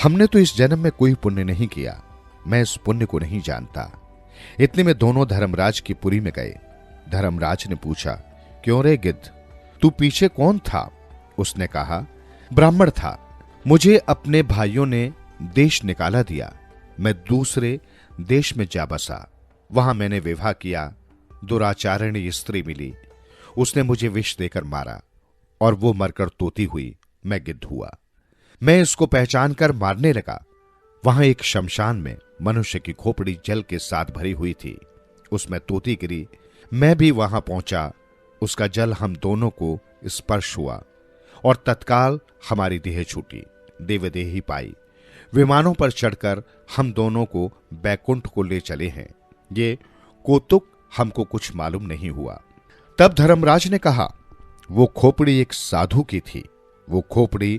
हमने तो इस जन्म में कोई पुण्य नहीं किया। मैं इस पुण्य को नहीं जानता। इतने में दोनों धर्मराज की पुरी में गए। धर्मराज ने पूछा, क्यों रे गिद्ध, तू पीछे कौन था? उसने कहा, ब्राह्मण था। मुझे अपने भाइयों ने देश निकाला दिया। मैं दूसरे देश में जा बसा। वहां मैंने विवाह किया। दुराचारिणी स्त्री मिली। उसने मुझे विष देकर मारा और वो मरकर तोती हुई। मैं गिद्ध हुआ। मैं इसको पहचान कर मारने लगा। वहां एक शमशान में मनुष्य की खोपड़ी जल के साथ भरी हुई थी। उसमें तोती गिरी। मैं भी वहां पहुंचा। उसका जल हम दोनों को स्पर्श हुआ और तत्काल हमारी देह छूटी, देवदेही पाई। विमानों पर चढ़कर हम दोनों को बैकुंठ को ले चले हैं। ये कौतुक हमको कुछ मालूम नहीं हुआ। तब धर्मराज ने कहा, वो खोपड़ी एक साधु की थी, वो खोपड़ी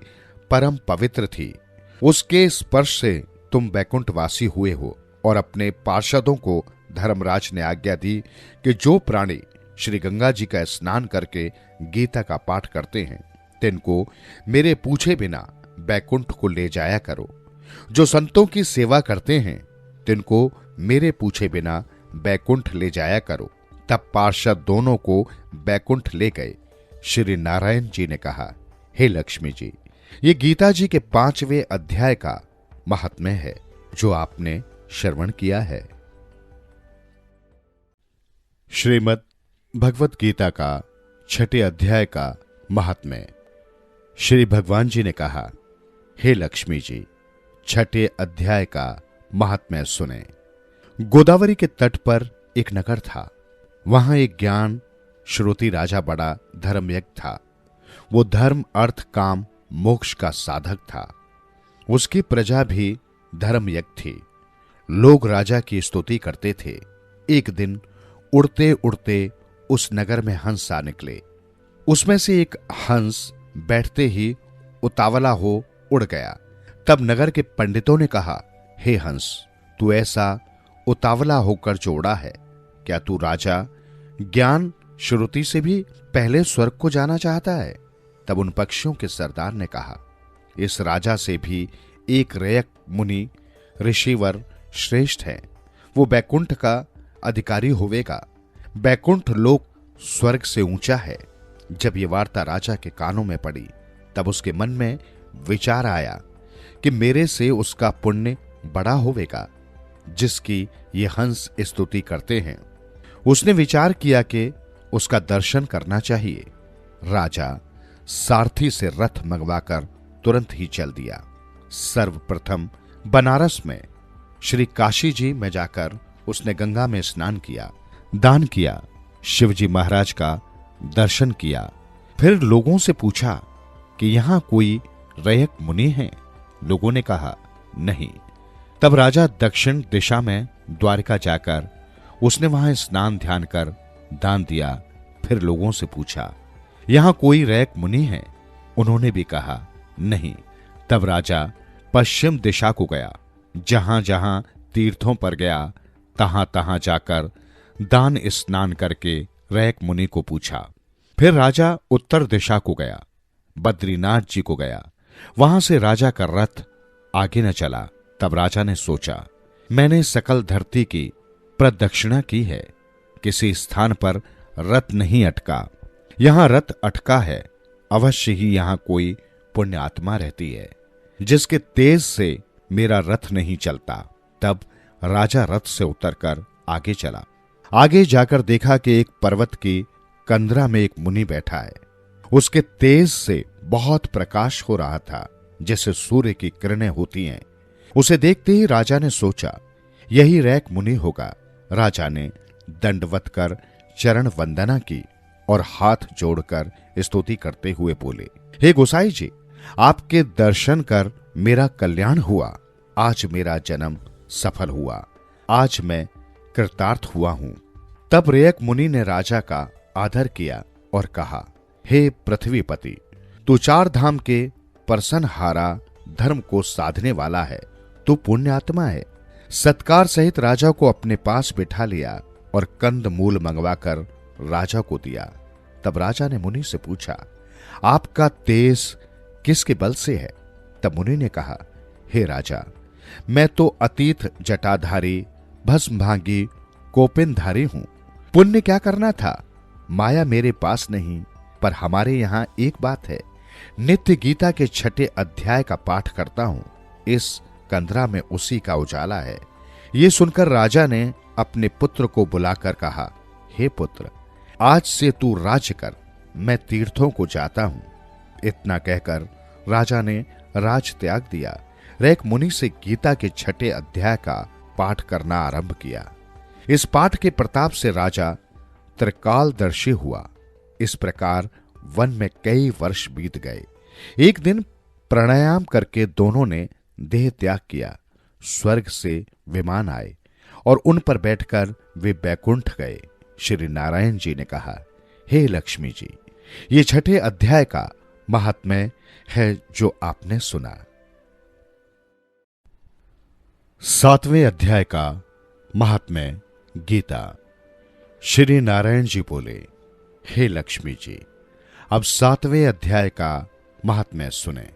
परम पवित्र थी, उसके स्पर्श से तुम बैकुंठवासी हुए हो। और अपने पार्षदों को धर्मराज ने आज्ञा दी कि जो प्राणी श्री गंगा जी का स्नान करके गीता का पाठ करते हैं, तिनको मेरे पूछे बिना बैकुंठ को ले जाया करो। जो संतों की सेवा करते हैं, तिनको मेरे पूछे बिना बैकुंठ ले जाया करो। तब पार्षद दोनों को बैकुंठ ले गए। श्री नारायण जी ने कहा, हे लक्ष्मी जी, ये गीता जी के 5वें अध्याय का महात्म्य है जो आपने श्रवण किया है। श्रीमद् भगवत गीता का 6ठे अध्याय का महात्म्य। श्री भगवान जी ने कहा, हे लक्ष्मी जी, 6ठे अध्याय का महात्म्य सुने। गोदावरी के तट पर एक नगर था। वहां एक ज्ञान श्रुति राजा बड़ा धर्मयज्ञ था। वो धर्म, अर्थ, काम, मोक्ष का साधक था। उसकी प्रजा भी धर्मयज्ञ थी। लोग राजा की स्तुति करते थे। एक दिन उड़ते उड़ते उस नगर में हंस आ निकले। उसमें से एक हंस बैठते ही उतावला हो उड़ गया। तब नगर के पंडितों ने कहा, हे हंस, तू ऐसा उतावला होकर जो उड़ा है, क्या तू राजा ज्ञान श्रुति से भी पहले स्वर्ग को जाना चाहता है? तब उन पक्षियों के सरदार ने कहा, इस राजा से भी एक रयक मुनि ऋषिवर श्रेष्ठ है। वो बैकुंठ का अधिकारी होवेगा। बैकुंठ लोक स्वर्ग से ऊंचा है। जब ये वार्ता राजा के कानों में पड़ी, तब उसके मन में विचार आया कि मेरे से उसका पुण्य बड़ा होवेगा जिसकी ये हंस स्तुति करते हैं। उसने विचार किया कि उसका दर्शन करना चाहिए। राजा सारथी से रथ मंगवाकर तुरंत ही चल दिया। सर्वप्रथम बनारस में श्री काशी जी में जाकर उसने गंगा में स्नान किया, दान किया, शिवजी महाराज का दर्शन किया। फिर लोगों से पूछा कि यहां कोई रयक मुनि है? लोगों ने कहा, नहीं। तब राजा दक्षिण दिशा में द्वारका जाकर उसने वहां स्नान ध्यान कर दान दिया। फिर लोगों से पूछा, यहां कोई रयक मुनि है? उन्होंने भी कहा, नहीं। तब राजा पश्चिम दिशा को गया। जहां जहां तीर्थों पर गया, तहां तहां जाकर दान स्नान करके रयक मुनि को पूछा। फिर राजा उत्तर दिशा को गया, बद्रीनाथ जी को गया। वहां से राजा का रथ आगे न चला। तब राजा ने सोचा, मैंने सकल धरती की प्रदक्षिणा की है, किसी स्थान पर रथ नहीं अटका। यहां रथ अटका है, अवश्य ही यहां कोई पुण्य आत्मा रहती है जिसके तेज से मेरा रथ नहीं चलता। तब राजा रथ से उतरकर आगे चला। आगे जाकर देखा कि एक पर्वत की कंदरा में एक मुनि बैठा है। उसके तेज से बहुत प्रकाश हो रहा था, जैसे सूर्य की किरणें होती हैं। उसे देखते ही राजा ने सोचा, यही रयक मुनि होगा। राजा ने दंडवत कर चरण वंदना की और हाथ जोड़कर स्तुति करते हुए बोले, हे गोसाई जी, आपके दर्शन कर मेरा कल्याण हुआ। आज मेरा जन्म सफल हुआ। आज मैं कृतार्थ हुआ हूं। तब रयक मुनि ने राजा का आदर किया और कहा, हे पृथ्वीपति, तू 4 धाम के परसनहारा धर्म को साधने वाला है। तू पुण्य आत्मा है। सत्कार सहित राजा को अपने पास बिठा लिया और कंद मूल मंगवाकर राजा को दिया। तब राजा ने मुनि से पूछा, आपका तेज किसके बल से है? तब मुनि ने कहा, हे राजा, मैं तो अतीत जटाधारी भस्मभागी कोपिनधारी हूं। पुण्य क्या करना था? माया मेरे पास नहीं। पर हमारे यहां एक बात है, नित्य गीता के 6ठे अध्याय का पाठ करता हूं। इस कंदरा में उसी का उजाला है। ये सुनकर राजा ने अपने पुत्र को बुलाकर कहा, हे पुत्र, आज से तू राज्य कर, मैं तीर्थों को जाता हूं। इतना कहकर राजा ने राज त्याग दिया। रयक मुनि से गीता के 6ठे अध्याय का पाठ करना आरंभ किया। इस पाठ के प्रताप से राजा त्रिकालदर्शी हुआ। इस प्रकार वन में कई वर्ष बीत गए। एक दिन प्राणायाम करके दोनों ने देह त्याग किया। स्वर्ग से विमान आए और उन पर बैठकर वे बैकुंठ गए। श्री नारायण जी ने कहा, हे लक्ष्मी जी, ये छठे अध्याय का महात्म्य है जो आपने सुना। 7वें अध्याय का महात्म्य गीता। श्री नारायण जी बोले, हे लक्ष्मी जी, अब 7वें अध्याय का महात्म्य सुने।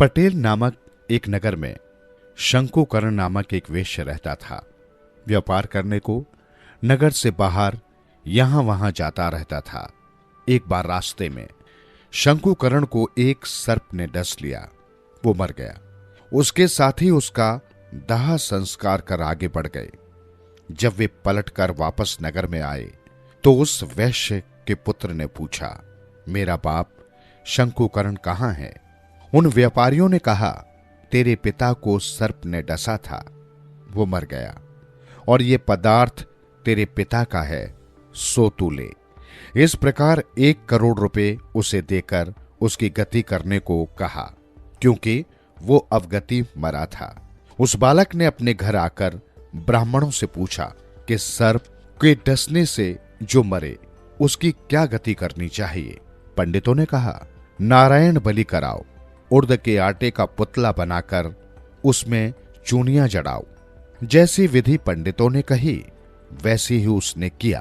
पटेल नामक एक नगर में शंकुकर्ण नामक एक वेश्य रहता था। व्यापार करने को नगर से बाहर यहां वहां जाता रहता था। एक बार रास्ते में शंकुकर्ण को एक सर्प ने डस लिया। वो मर गया। उसके साथ ही उसका दाह संस्कार कर आगे बढ़ गए। जब वे पलटकर वापस नगर में आए तो उस वैश्य के पुत्र ने पूछा, मेरा बाप शंकुकर्ण कहां है? उन व्यापारियों ने कहा, तेरे पिता को सर्प ने डसा था, वो मर गया, और ये पदार्थ तेरे पिता का है, सो तू ले। इस प्रकार 1 करोड़ रुपए उसे देकर उसकी गति करने को कहा, क्योंकि वो अवगति मरा था। उस बालक ने अपने घर आकर ब्राह्मणों से पूछा कि सर्प के डसने से जो मरे उसकी क्या गति करनी चाहिए। पंडितों ने कहा, नारायण बलि कराओ, उड़द के आटे का पुतला बनाकर उसमें चूनियां जड़ाओ। जैसी विधि पंडितों ने कही वैसी ही उसने किया।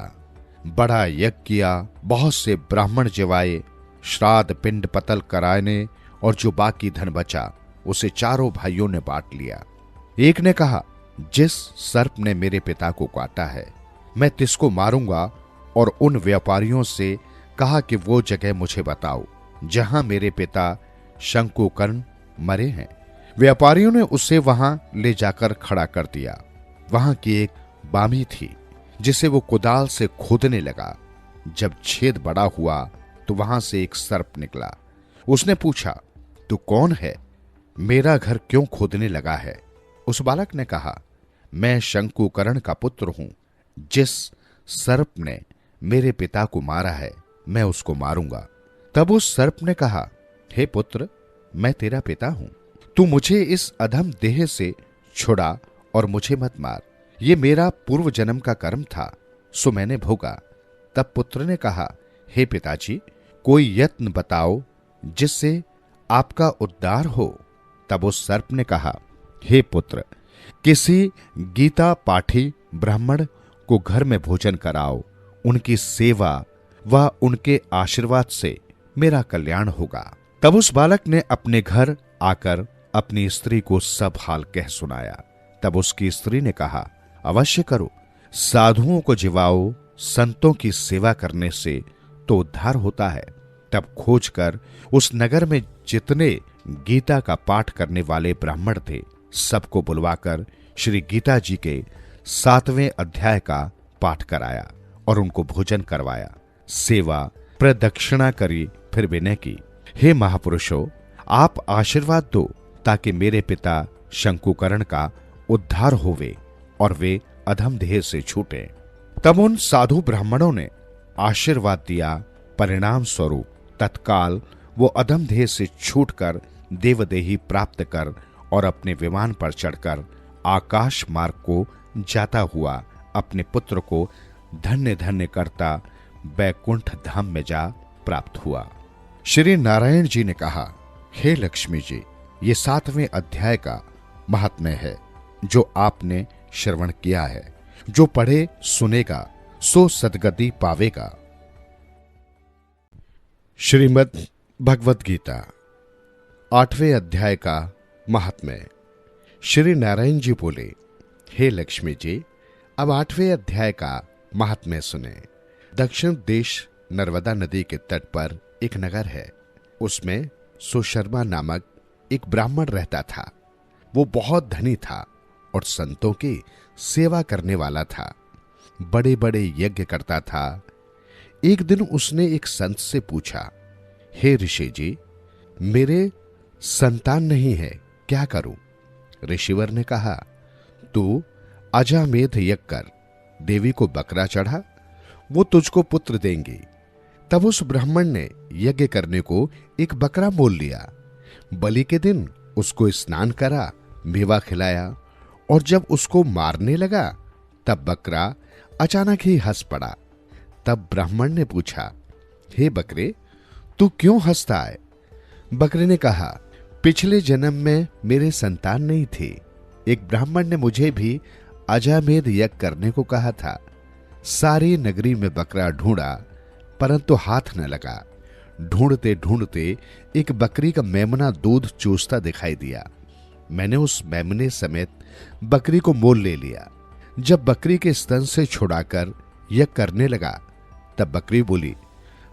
बड़ा यज्ञ किया, बहुत से ब्राह्मण जिवाए, श्राद्ध पिंड पतल कराने, और जो बाकी धन बचा उसे चारों भाइयों ने बांट लिया। एक ने कहा, जिस सर्प ने मेरे पिता को काटा है मैं तिसको मारूंगा, और उन व्यापारियों से कहा कि वो जगह मुझे बताओ जहां मेरे पिता शंकुकर्ण मरे हैं। व्यापारियों ने उसे वहां ले जाकर खड़ा कर दिया। वहां की एक बामी थी जिसे वो कुदाल से खोदने लगा। जब छेद बड़ा हुआ तो वहां से एक सर्प निकला। उसने पूछा, तू कौन है? मेरा घर क्यों खोदने लगा है? उस बालक ने कहा, मैं शंकुकर्ण का पुत्र हूं। जिस सर्प ने मेरे पिता को मारा है मैं उसको मारूंगा। तब उस सर्प ने कहा, हे पुत्र, मैं तेरा पिता हूं, तू मुझे इस अधम देह से छुड़ा और मुझे मत मार। ये मेरा पूर्व जन्म का कर्म था, सो मैंने भोगा। तब पुत्र ने कहा, हे पिताजी, कोई यत्न बताओ जिससे आपका उद्धार हो। तब उस सर्प ने कहा, हे पुत्र, किसी गीता पाठी ब्राह्मण को घर में भोजन कराओ। उनकी सेवा व उनके आशीर्वाद से मेरा कल्याण होगा। तब उस बालक ने अपने घर आकर अपनी स्त्री को सब हाल कह सुनाया। तब उसकी स्त्री ने कहा, अवश्य करो, साधुओं को जिवाओ, संतों की सेवा करने से तो उद्धार होता है। तब खोजकर उस नगर में जितने गीता का पाठ करने वाले ब्राह्मण थे सबको बुलवाकर श्री गीता जी के 7वें अध्याय का पाठ कराया और उनको भोजन करवाया। सेवा प्रदक्षिणा करी, फिर विनय की, हे महापुरुषों, आप आशीर्वाद दो ताकि मेरे पिता शंकुकर्ण का उद्धार होवे और वे अधम देह से छूटे। तब उन साधु ब्राह्मणों ने आशीर्वाद दिया। परिणाम स्वरूप तत्काल वो अधम देह से छूटकर देवदेही प्राप्त कर और अपने विमान पर चढ़कर आकाश मार्ग को जाता हुआ अपने पुत्र को धन्य धन्य करता बैकुंठ धाम में जा प्राप्त हुआ। श्री नारायण जी ने कहा, हे लक्ष्मी जी, ये 7वें अध्याय का महात्म्य है जो आपने श्रवण किया है। जो पढ़े सुनेगा सो सद्गति पावेगा। श्रीमद् भगवत गीता 8वें अध्याय का महात्म्य। श्री नारायण जी बोले, हे लक्ष्मी जी, अब 8वें अध्याय का महात्म्य सुने। दक्षिण देश नर्मदा नदी के तट पर एक नगर है। उसमें सुशर्मा नामक एक ब्राह्मण रहता था। वो बहुत धनी था और संतों की सेवा करने वाला था। बड़े बड़े यज्ञ करता था। एक दिन उसने एक संत से पूछा, हे ऋषि जी, मेरे संतान नहीं है, क्या करूं? ऋषिवर ने कहा, तू अजामेध यज्ञ कर, देवी को बकरा चढ़ा, वो तुझको पुत्र देंगी। तब उस ब्राह्मण ने यज्ञ करने को एक बकरा मोल लिया। बलि के दिन उसको स्नान करा, मेवा खिलाया, और जब उसको मारने लगा तब बकरा अचानक ही हंस पड़ा। तब ब्राह्मण ने पूछा, हे बकरे, तू क्यों हंसता है? बकरे ने कहा, पिछले जन्म में मेरे संतान नहीं थे। एक ब्राह्मण ने मुझे भी अजामेध यज्ञ करने को कहा था। सारी नगरी में बकरा ढूंढा परंतु हाथ न लगा। ढूंढते ढूंढते एक बकरी का मेमना दूध चूसता दिखाई दिया। मैंने उस मेमने समेत बकरी को मोल ले लिया। जब बकरी के स्तन से छुड़ाकर यज्ञ करने लगा तब बकरी बोली,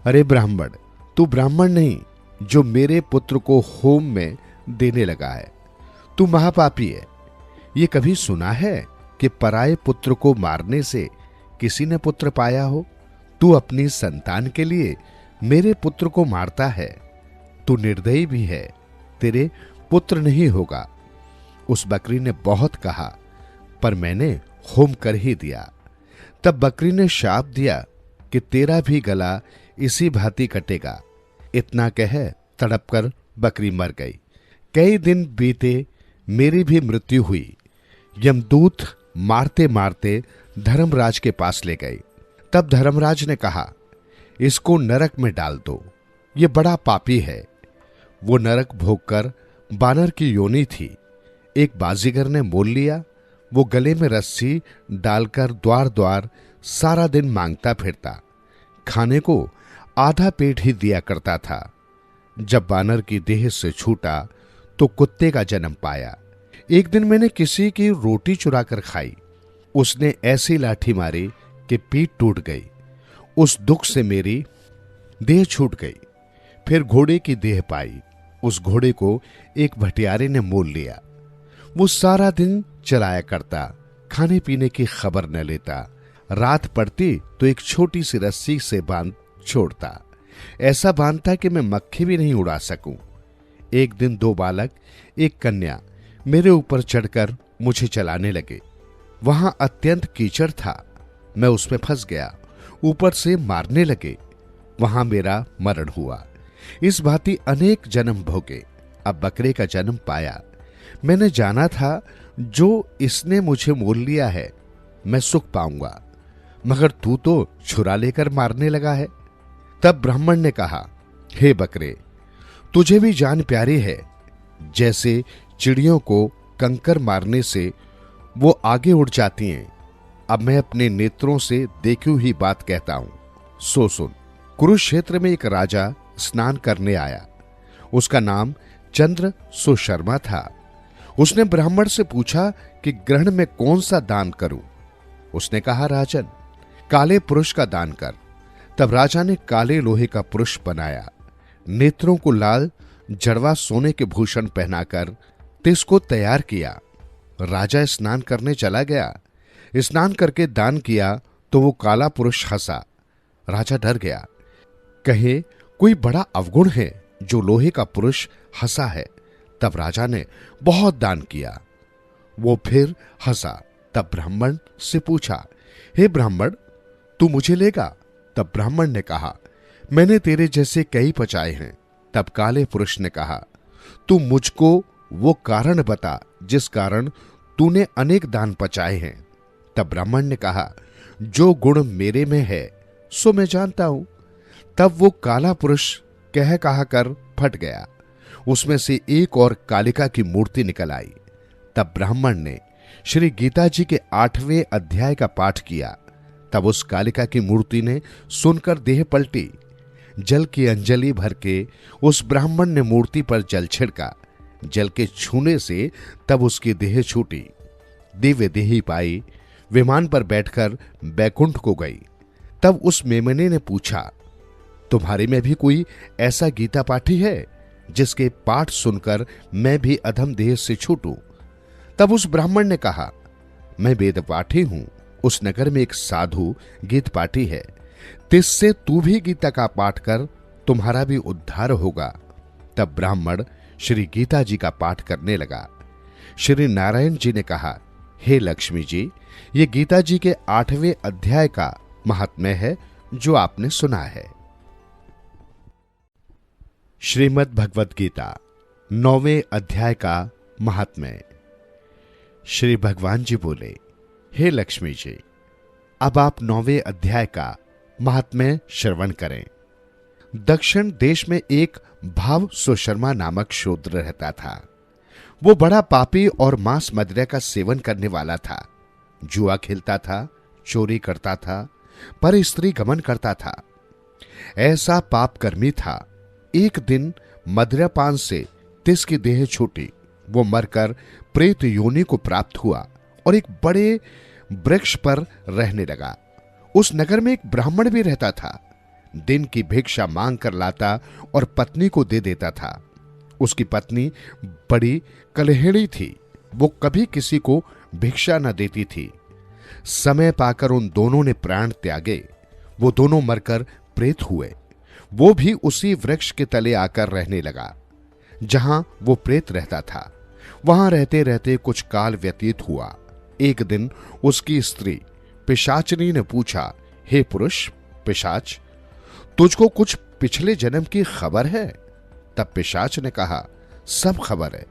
अरे ब्राह्मण, तू ब्राह्मण नहीं जो मेरे पुत्र को होम में देने लगा है। तू महापापी है। ये कभी सुना है कि पराये पुत्र को मारने से किसी ने पुत्र पाया हो? तू अपनी संतान के लिए मेरे पुत्र को मारता है। तू निर्दयी भी है, तेरे पुत्र नहीं होगा। उस बकरी ने बहुत कहा पर मैंने होम कर ही दिया। तब बकरी ने शाप दिया कि तेरा भी गला इसी भांति कटेगा। इतना कह तड़प कर बकरी मर गई। कई दिन बीते, मेरी भी मृत्यु हुई। यमदूत मारते मारते धर्मराज के पास ले गए। तब धर्मराज ने कहा, इसको नरक में डाल दो, ये बड़ा पापी है। वो नरक भोगकर बानर की योनि थी। एक बाजीगर ने मोल लिया। वो गले में रस्सी डालकर द्वार द्वार सारा दिन मांगता फिरता। खाने को आधा पेट ही दिया करता था। जब बानर की देह से छूटा तो कुत्ते का जन्म पाया। एक दिन मैंने किसी की रोटी चुरा कर खाई। उसने ऐसी लाठी मारी कि पीठ टूट गई। उस दुख से मेरी देह छूट गई। फिर घोड़े की देह पाई। उस घोड़े को एक भटियारे ने मोल लिया। वो सारा दिन चलाया करता, खाने पीने की खबर न लेता। रात पड़ती तो एक छोटी सी रस्सी से बांध छोड़ता। ऐसा बांधता कि मैं मक्खी भी नहीं उड़ा सकूं। एक दिन दो बालक, एक कन्या मेरे ऊपर चढ़कर मुझे चलाने लगे। वहां अत्यंत कीचड़ था। मैं उसमें फंस गया। ऊपर से मारने लगे। वहां मेरा मरण हुआ। इस भांति अनेक जन्म भोगे। अब बकरे का जन्म पाया। मैंने जाना था जो इसने मुझे मोल लिया है मैं सुख पाऊंगा, मगर तू तो छुरा लेकर मारने लगा है। तब ब्राह्मण ने कहा, हे बकरे, तुझे भी जान प्यारी है। जैसे चिड़ियों को कंकर मारने से वो आगे उड़ जाती हैं, अब मैं अपने नेत्रों से देखी हुई बात कहता हूं, सो सुन। कुरुक्षेत्र में एक राजा स्नान करने आया। उसका नाम चंद्र सुशर्मा था। उसने ब्राह्मण से पूछा कि ग्रहण में कौन सा दान करूं? उसने कहा, राजन, काले पुरुष का दान कर। तब राजा ने काले लोहे का पुरुष बनाया। नेत्रों को लाल जड़वा सोने के भूषण पहनाकर तिसको तैयार किया। राजा स्नान करने चला गया। स्नान करके दान किया तो वो काला पुरुष हंसा। राजा डर गया, कहे कोई बड़ा अवगुण है जो लोहे का पुरुष हंसा है। तब राजा ने बहुत दान किया। वो फिर हंसा। तब ब्राह्मण से पूछा, हे ब्राह्मण, तू मुझे लेगा? तब ब्राह्मण ने कहा, मैंने तेरे जैसे कई पचाए हैं। तब काले पुरुष ने कहा, तू मुझको वो कारण बता जिस कारण तूने अनेक दान पचाए हैं। तब ब्राह्मण ने कहा, जो गुण मेरे में है सो मैं जानता हूं। तब वो काला पुरुष कह कहा कर फट गया। उसमें से एक और कालिका की मूर्ति निकल आई। तब ब्राह्मण ने श्री गीता जी के 8वें अध्याय का पाठ किया। तब उस कालिका की मूर्ति ने सुनकर देह पलटी। जल की अंजलि भर के उस ब्राह्मण ने मूर्ति पर जल छिड़का। जल के छूने से तब उसकी देह छूटी। दिव्य देही पाई। विमान पर बैठकर बैकुंठ को गई। तब उस मेमने ने पूछा, तुम्हारे में भी कोई ऐसा गीता पाठी है जिसके पाठ सुनकर मैं भी अधम देह से छूटूं? तब उस ब्राह्मण ने कहा, मैं वेद पाठी हूं। उस नगर में एक साधु गीत पाठी है। तिससे तू भी गीता का पाठ कर, तुम्हारा भी उद्धार होगा। तब ब्राह्मण श्री गीता जी का पाठ करने लगा। श्री नारायण जी ने कहा, हे लक्ष्मी जी, ये गीता जी के 8वें अध्याय का महात्म्य है जो आपने सुना है। श्रीमद् भगवत गीता 9वें अध्याय का महात्म्य। श्री भगवान जी बोले, हे लक्ष्मी जी, अब आप 9वें अध्याय का महात्म्य श्रवण करें। दक्षिण देश में एक भाव सुशर्मा नामक शूद्र रहता था। वो बड़ा पापी और मांस मदिरा का सेवन करने वाला था। जुआ खेलता था, चोरी करता था, पर स्त्री गमन करता था। ऐसा पाप कर्मी था। एक दिन मदिरापान से तिसकी देह छूटी। वो मरकर प्रेत योनि को प्राप्त हुआ और एक बड़े वृक्ष पर रहने लगा। उस नगर में एक ब्राह्मण भी रहता था। दिन की भिक्षा मांग कर लाता और पत्नी को दे देता था। उसकी पत्नी बड़ी कलहेड़ी थी। वो कभी किसी को भिक्षा न देती थी। समय पाकर उन दोनों ने प्राण त्यागे। वो दोनों मरकर प्रेत हुए। वो भी उसी वृक्ष के तले आकर रहने लगा जहां वो प्रेत रहता था। वहां रहते रहते कुछ काल व्यतीत हुआ। एक दिन उसकी स्त्री पिशाचनी ने पूछा, हे पुरुष पिशाच, तुझको कुछ पिछले जन्म की खबर है? तब पिशाच ने कहा, सब खबर है।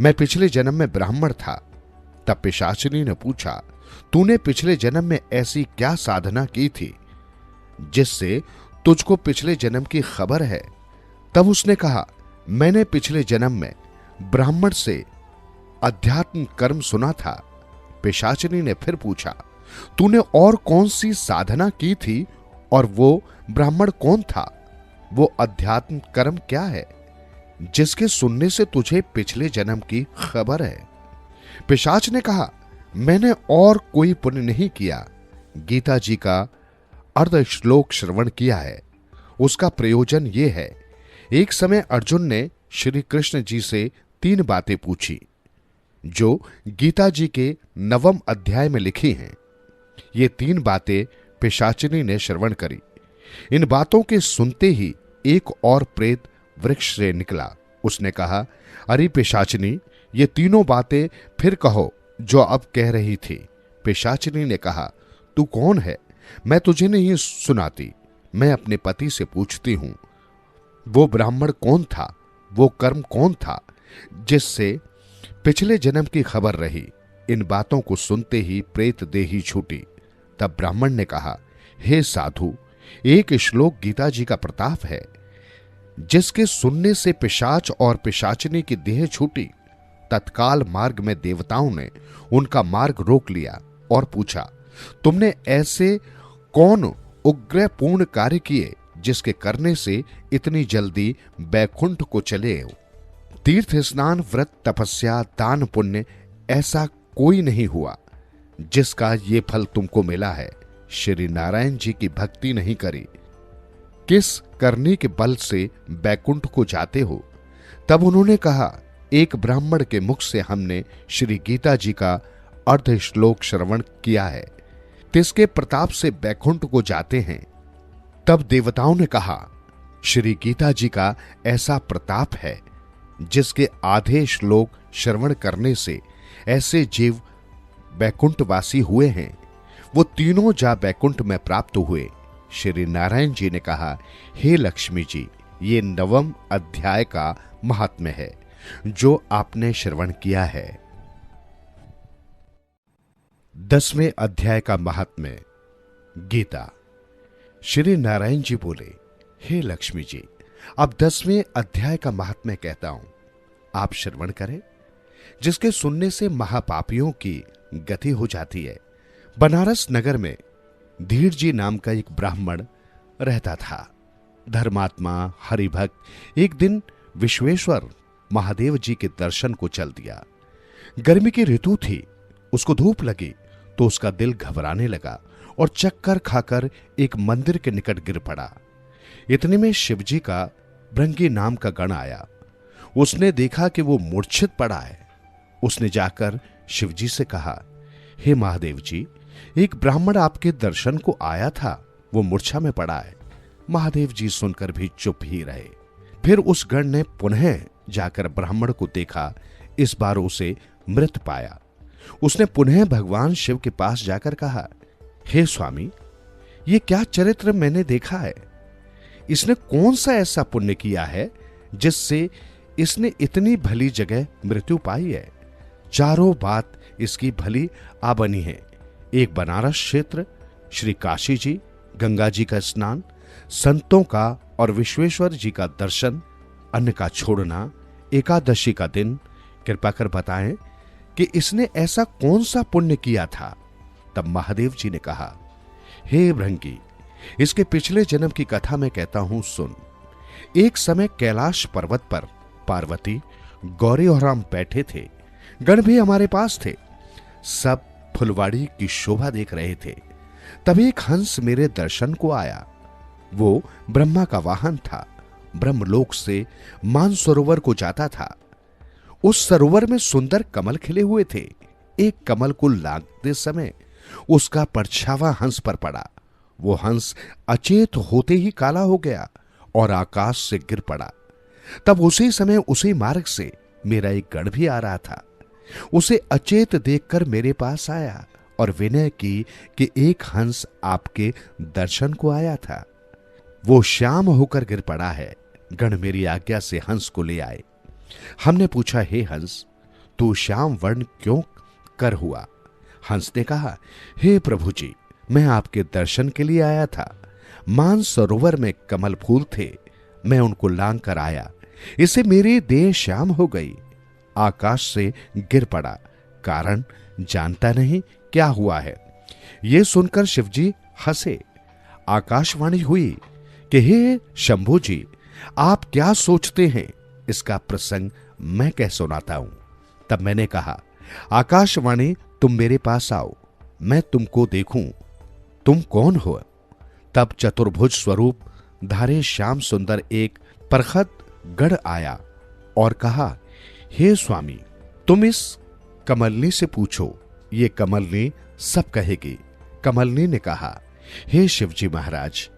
मैं पिछले जन्म में ब्राह्मण था। तब पिशाचनी ने पूछा, तूने पिछले जन्म में ऐसी क्या साधना की थी जिससे तुझको पिछले जन्म की खबर है? तब उसने कहा, मैंने पिछले जन्म में ब्राह्मण से अध्यात्म कर्म सुना था। पिशाचिनी ने फिर पूछा, तूने और कौन सी साधना की थी और वो ब्राह्मण कौन था? वो अध्यात्म कर्म क्या है जिसके सुनने से तुझे पिछले जन्म की खबर है? पिशाच ने कहा, मैंने और कोई पुण्य नहीं किया। गीता जी का अर्ध श्लोक श्रवण किया है। उसका प्रयोजन यह है। एक समय अर्जुन ने श्री कृष्ण जी से 3 बातें पूछी जो गीता जी के 9वें अध्याय में लिखी हैं। ये 3 बातें पिशाचिनी ने श्रवण करी। इन बातों के सुनते ही एक और प्रेत वृक्ष से निकला। उसने कहा, अरे पिशाचिनी, ये तीनों बातें फिर कहो जो अब कह रही थी। पिशाचिनी ने कहा, तू कौन है? मैं तुझे नहीं सुनाती। मैं अपने पति से पूछती हूं, वो ब्राह्मण कौन था? वो कर्म कौन था जिससे पिछले जन्म की खबर रही? इन बातों को सुनते ही प्रेत देही छूटी। तब ब्राह्मण ने कहा, हे साधु, एक श्लोक गीता जी का प्रताप है जिसके सुनने से पिशाच और पिशाचिनी की देह छूटी। तत्काल मार्ग में देवताओं ने उनका मार्ग रोक लिया और पूछा, तुमने ऐसे कौन उग्र पूर्ण कार्य किए जिसके करने से इतनी जल्दी बैकुंठ को चले हो? तीर्थ स्नान, व्रत, तपस्या, दान, पुण्य ऐसा कोई नहीं हुआ जिसका ये फल तुमको मिला है। श्री नारायण जी की भक्ति नहीं करी, किस करने के बल से बैकुंठ को जाते हो? तब उन्होंने कहा, एक ब्राह्मण के मुख से हमने श्री गीता जी का अर्ध श्लोक श्रवण किया है, तिसके प्रताप से बैकुंठ को जाते हैं। तब देवताओं ने कहा, श्री गीता जी का ऐसा प्रताप है जिसके आधे श्लोक श्रवण करने से ऐसे जीव बैकुंठवासी हुए हैं। वो तीनों जा बैकुंठ में प्राप्त हुए। श्री नारायण जी ने कहा, हे लक्ष्मी जी, ये 9वें अध्याय का महात्म्य है जो आपने श्रवण किया है। 10वें अध्याय का महात्म्य। गीता। श्री नारायण जी बोले, हे लक्ष्मी जी, अब 10वें अध्याय का महात्म्य कहता हूं, आप श्रवण करें। जिसके सुनने से महापापियों की गति हो जाती है। बनारस नगर में धीर जी नाम का एक ब्राह्मण रहता था। धर्मात्मा, हरिभक्त। एक दिन विश्वेश्वर महादेव जी के दर्शन को चल दिया। गर्मी की ऋतु थी। उसको धूप लगी तो उसका दिल घबराने लगा और चक्कर खाकर एक मंदिर के निकट गिर पड़ा। इतने में शिवजी का भृंगी नाम का गण आया। उसने देखा कि वो मूर्छित पड़ा है। उसने जाकर शिवजी से कहा, हे महादेव जी, एक ब्राह्मण आपके दर्शन को आया था, वो मूर्छा में पड़ा है। महादेव जी सुनकर भी चुप ही रहे। फिर उस गण ने पुनः जाकर ब्राह्मण को देखा। इस बार उसे मृत पाया। उसने पुनः भगवान शिव के पास जाकर कहा, हे स्वामी, ये क्या चरित्र मैंने देखा है? इसने कौन सा ऐसा पुण्य किया है जिससे इसने इतनी भली जगह मृत्यु पाई है। चारों बात इसकी भली आ बनी है। एक बनारस क्षेत्र, श्री काशी जी, गंगा जी का स्नान, संतों का और विश्वेश्वर जी का दर्शन, अन्न का छोड़ना, एकादशी का दिन। कृपा कर बताएं कि इसने ऐसा कौन सा पुण्य किया था। तब महादेव जी ने कहा, हे भृंगी, इसके पिछले जन्म की कथा मैं कहता हूं, सुन। एक समय कैलाश पर्वत पर पार्वती, गौरी और राम बैठे थे। गण भी हमारे पास थे। सब फुलवाड़ी की शोभा देख रहे थे। तभी एक हंस मेरे दर्शन को आया। वो ब्रह्मा का वाहन था। ब्रह्मलोक से मानसरोवर को जाता था। उस सरोवर में सुंदर कमल खिले हुए थे। एक कमल को लांघते समय उसका परछावा हंस पर पड़ा। वो हंस अचेत होते ही काला हो गया और आकाश से गिर पड़ा। तब उसी समय उसी मार्ग से मेरा एक गण भी आ रहा था। उसे अचेत देखकर मेरे पास आया और विनय की कि एक हंस आपके दर्शन को आया था। वो श्याम होकर गिर पड़ा है। गण मेरी आज्ञा से हंस को ले आए। हमने पूछा, हे हंस, तू श्याम वर्ण क्यों कर हुआ? हंस ने कहा, हे प्रभु जी, मैं आपके दर्शन के लिए आया था। मानसरोवर में कमल फूल थे, मैं उनको लांग कर आया। इससे मेरी देह श्याम हो गई। आकाश से गिर पड़ा। कारण जानता नहीं क्या हुआ है। यह सुनकर शिवजी हंसे। आकाशवाणी हुई कि हे शंभू जी, आप क्या सोचते हैं? इसका प्रसंग मैं कह सुनाता हूं। तब मैंने कहा, आकाशवाणी, तुम मेरे पास आओ, मैं तुमको देखूं, तुम कौन हो? तब चतुर्भुज स्वरूप धारे श्याम सुंदर एक परखत गढ़ आया और कहा, हे स्वामी, तुम इस कमलनी से पूछो, ये कमलनी सब कहेगी। कमलनी ने कहा, हे शिवजी महाराज,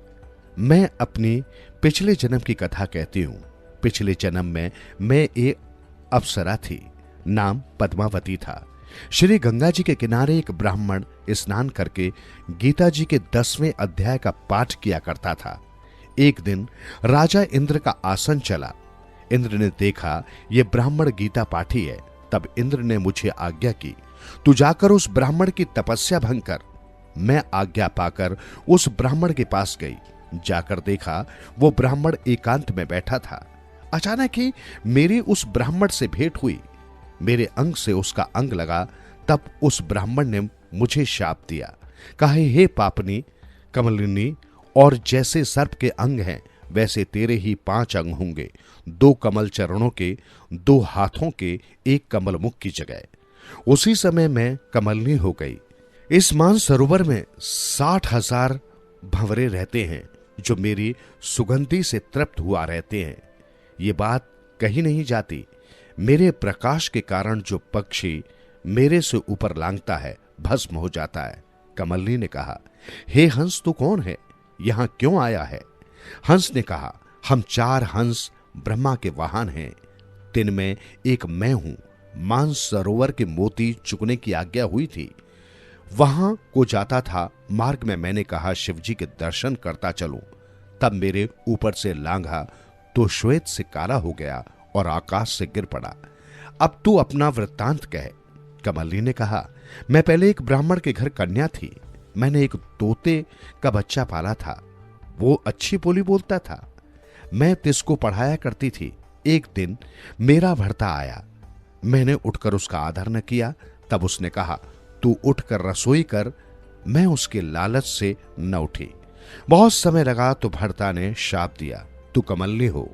मैं अपनी पिछले जन्म की कथा कहती हूं। पिछले जन्म में मैं एक अप्सरा थी, नाम पद्मावती था। श्री गंगा जी के किनारे एक ब्राह्मण स्नान करके गीता जी के 10वें अध्याय का पाठ किया करता था। एक दिन राजा इंद्र का आसन चला। इंद्र ने देखा यह ब्राह्मण गीता पाठी है। तब इंद्र ने मुझे आज्ञा की, तू जाकर उस ब्राह्मण की तपस्या भंग कर। मैं आज्ञा पाकर उस ब्राह्मण के पास गई। जाकर देखा वो ब्राह्मण एकांत में बैठा था। अचानक ही मेरी उस ब्राह्मण से भेंट हुई। मेरे अंग से उसका अंग लगा। तब उस ब्राह्मण ने मुझे शाप दिया। कहे, हे पापनी कमलिनी, और जैसे सर्प के अंग हैं वैसे तेरे ही 5 अंग होंगे, 2 कमल चरणों के, 2 हाथों के, 1 कमल मुख की जगह। उसी समय मैं कमलनी हो गई। इस मानसरोवर में 60,000 भंवरे रहते हैं जो मेरी सुगंधी से तृप्त हुआ रहते हैं। ये बात कही नहीं जाती। मेरे प्रकाश के कारण जो पक्षी मेरे से ऊपर लांघता है भस्म हो जाता है। कमलनी ने कहा, हे हंस, तू कौन है? यहां क्यों आया है? हंस ने कहा, हम 4 हंस ब्रह्मा के वाहन हैं। 3 में एक मैं हूं। मानसरोवर के मोती चुगने की आज्ञा हुई थी, वहां को जाता था। मार्ग में मैंने कहा, शिवजी के दर्शन करता चलूं। तब मेरे ऊपर से लांघा तो श्वेत से काला हो गया और आकाश से गिर पड़ा। अब तू अपना वृत्तांत कह। कमलनी ने कहा, मैं पहले एक ब्राह्मण के घर कन्या थी। मैंने एक तोते का बच्चा पाला था। वो अच्छी बोली बोलता था। मैं तिसको पढ़ाया करती थी। एक दिन मेरा भर्ता आया। मैंने उठकर उसका आदर न किया। तब उसने कहा, तू उठकर रसोई कर। मैं उसके लालच से न उठी। बहुत समय लगा तो भर्ता ने शाप दिया, तू कमलनी हो।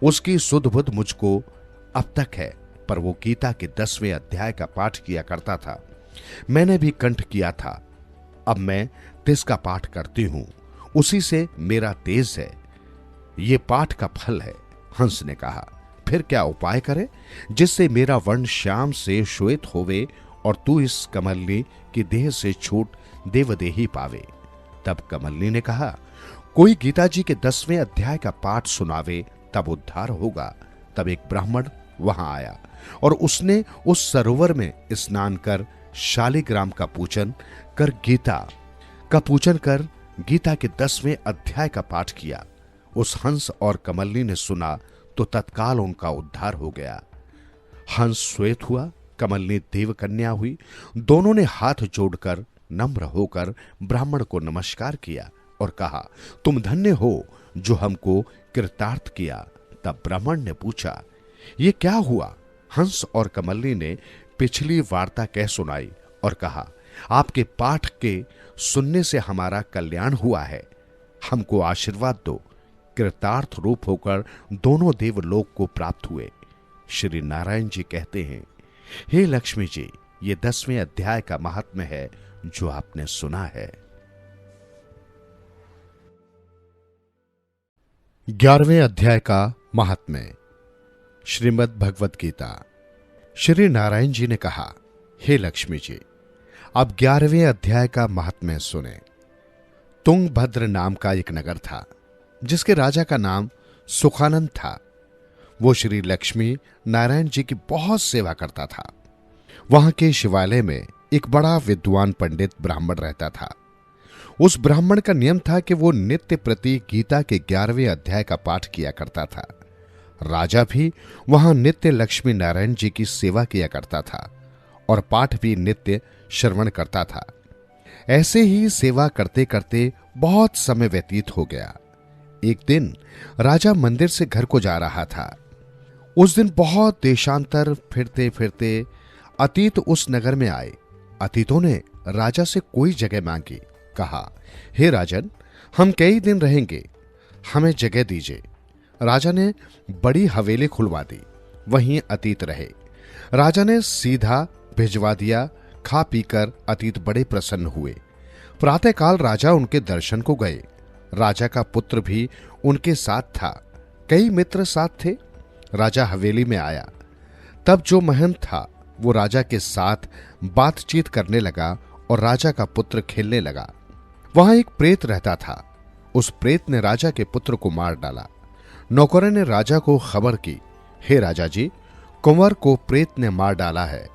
उसकी सुध बुध मुझको अब तक है, पर वो गीता के 10वें अध्याय का पाठ किया करता था। मैंने भी कंठ किया था। अब मैं तिसका पाठ करती हूं, उसी से मेरा तेज है। ये पाठ का फल है। हंस ने कहा, फिर क्या उपाय करे जिससे मेरा वर्ण श्याम से श्वेत होवे और तू इस कमलनी की देह से छूट देवदेही पावे। तब कमलनी ने कहा, कोई गीता जी के 10वें अध्याय का पाठ सुनावे, तब उद्धार होगा। तब एक ब्राह्मण वहां आया और उसने उस सरोवर में स्नान कर शालिग्राम का पूजन कर गीता के 10वें अध्याय का पाठ किया। उस हंस और कमलनी ने सुना तो तत्काल उनका उद्धार हो गया। हंस श्वेत हुआ, कमलनी देव कन्या हुई। दोनों ने हाथ जोड़कर नम्र होकर ब्राह्मण को नमस्कार किया और कहा, तुम धन्य हो जो हमको कृतार्थ किया। तब ब्राह्मण ने पूछा, ये क्या हुआ? हंस और कमलनी ने पिछली वार्ता कह सुनाई और कहा, आपके पाठ के सुनने से हमारा कल्याण हुआ है, हमको आशीर्वाद दो। कृतार्थ रूप होकर दोनों देवलोक को प्राप्त हुए। श्री नारायण जी कहते हैं, हे लक्ष्मी जी, ये 10वें अध्याय का महात्म्य है जो आपने सुना है। 11वें अध्याय का महात्म्य। श्रीमद् भगवत गीता। श्री नारायण जी ने कहा, हे लक्ष्मी जी, अब 11वें अध्याय का महात्म्य सुने। तुंगभद्र नाम का एक नगर था जिसके राजा का नाम सुखानंद था। वो श्री लक्ष्मी नारायण जी की बहुत सेवा करता था। वहां के शिवालय में एक बड़ा विद्वान पंडित ब्राह्मण रहता था। उस ब्राह्मण का नियम था कि वो नित्य प्रति गीता के 11वें अध्याय का पाठ किया करता था। राजा भी वहां नित्य लक्ष्मी नारायण जी की सेवा किया करता था और पाठ भी नित्य श्रवण करता था। ऐसे ही सेवा करते करते बहुत समय व्यतीत हो गया। एक दिन राजा मंदिर से घर को जा रहा था। उस दिन बहुत देशांतर फिरते फिरते अतीत उस नगर में आए। अतीतों ने राजा से कोई जगह मांगी। कहा, हे राजन, हम कई दिन रहेंगे, हमें जगह दीजिए। राजा ने बड़ी हवेली खुलवा दी, वहीं अतीत रहे। राजा ने सीधा भिजवा दिया। खा पीकर अतीत बड़े प्रसन्न हुए। प्रातःकाल राजा उनके दर्शन को गए। राजा का पुत्र भी उनके साथ था। कई मित्र साथ थे। राजा हवेली में आया। तब जो महंत था वो राजा के साथ बातचीत करने लगा और राजा का पुत्र खेलने लगा। वहां एक प्रेत रहता था। उस प्रेत ने राजा के पुत्र को मार डाला। नौकरों ने राजा को खबर की, हे राजा जी, कुंवर को प्रेत ने मार डाला है।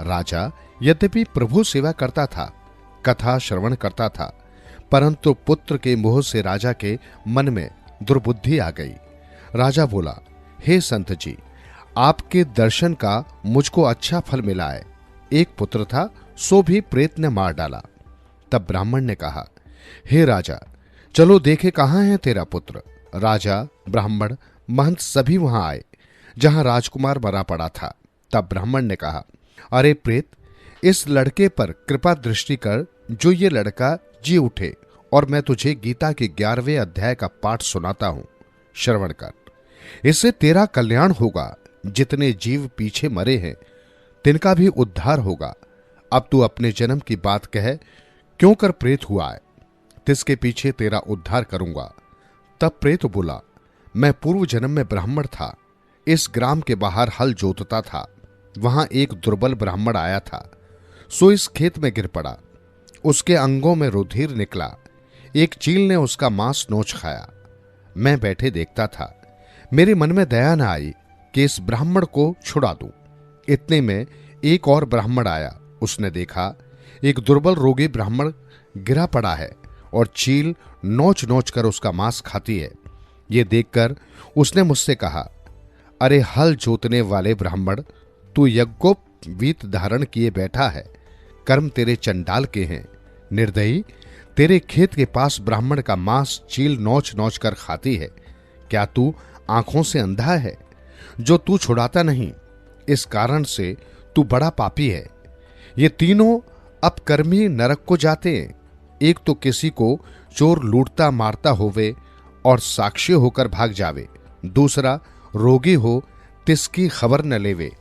राजा यद्यपि प्रभु सेवा करता था, कथा श्रवण करता था, परंतु पुत्र के मोह से राजा के मन में दुर्बुद्धि आ गई। राजा बोला, हे संत जी, आपके दर्शन का मुझको अच्छा फल मिला है। एक पुत्र था, सो भी प्रेत ने मार डाला। तब ब्राह्मण ने कहा, हे राजा, चलो देखे कहां है तेरा पुत्र। राजा, ब्राह्मण, महंत सभी वहां आए जहां राजकुमार मरा पड़ा था। तब ब्राह्मण ने कहा, अरे प्रेत, इस लड़के पर कृपा दृष्टि कर, जो ये लड़का जी उठे और मैं तुझे गीता के 11वें अध्याय का पाठ सुनाता हूं, श्रवण कर। इससे तेरा कल्याण होगा। जितने जीव पीछे मरे हैं तिनका भी उद्धार होगा। अब तू अपने जन्म की बात कह, क्यों कर प्रेत हुआ है, तिसके पीछे तेरा उद्धार करूंगा। तब प्रेत बोला, मैं पूर्व जन्म में ब्राह्मण था, इस ग्राम के बाहर हल जोतता था। वहां एक दुर्बल ब्राह्मण आया था, सो इस खेत में गिर पड़ा। उसके अंगों में रुधिर निकला। एक चील ने उसका मांस नोच खाया। मैं बैठे देखता था। मेरे मन में दया न आई कि इस ब्राह्मण को छुड़ा दूं। इतने में एक और ब्राह्मण आया। उसने देखा एक दुर्बल रोगी ब्राह्मण गिरा पड़ा है और चील नोच नोच कर उसका मांस खाती है। ये देखकर उसने मुझसे कहा, अरे हल जोतने वाले ब्राह्मण, तू यज्ञोपवीत धारण किए बैठा है, कर्म तेरे चंडाल के हैं। निर्दयी, तेरे खेत के पास ब्राह्मण का मांस चील नोच नोच कर खाती है। क्या तू आंखों से अंधा है जो तू छुड़ाता नहीं? इस कारण से तू बड़ा पापी है। ये तीनों अपकर्मी नरक को जाते हैं। एक तो किसी को चोर लूटता मारता होवे और साक्षी होकर भाग जावे। दूसरा रोगी हो, तिसकी खबर न लेवे।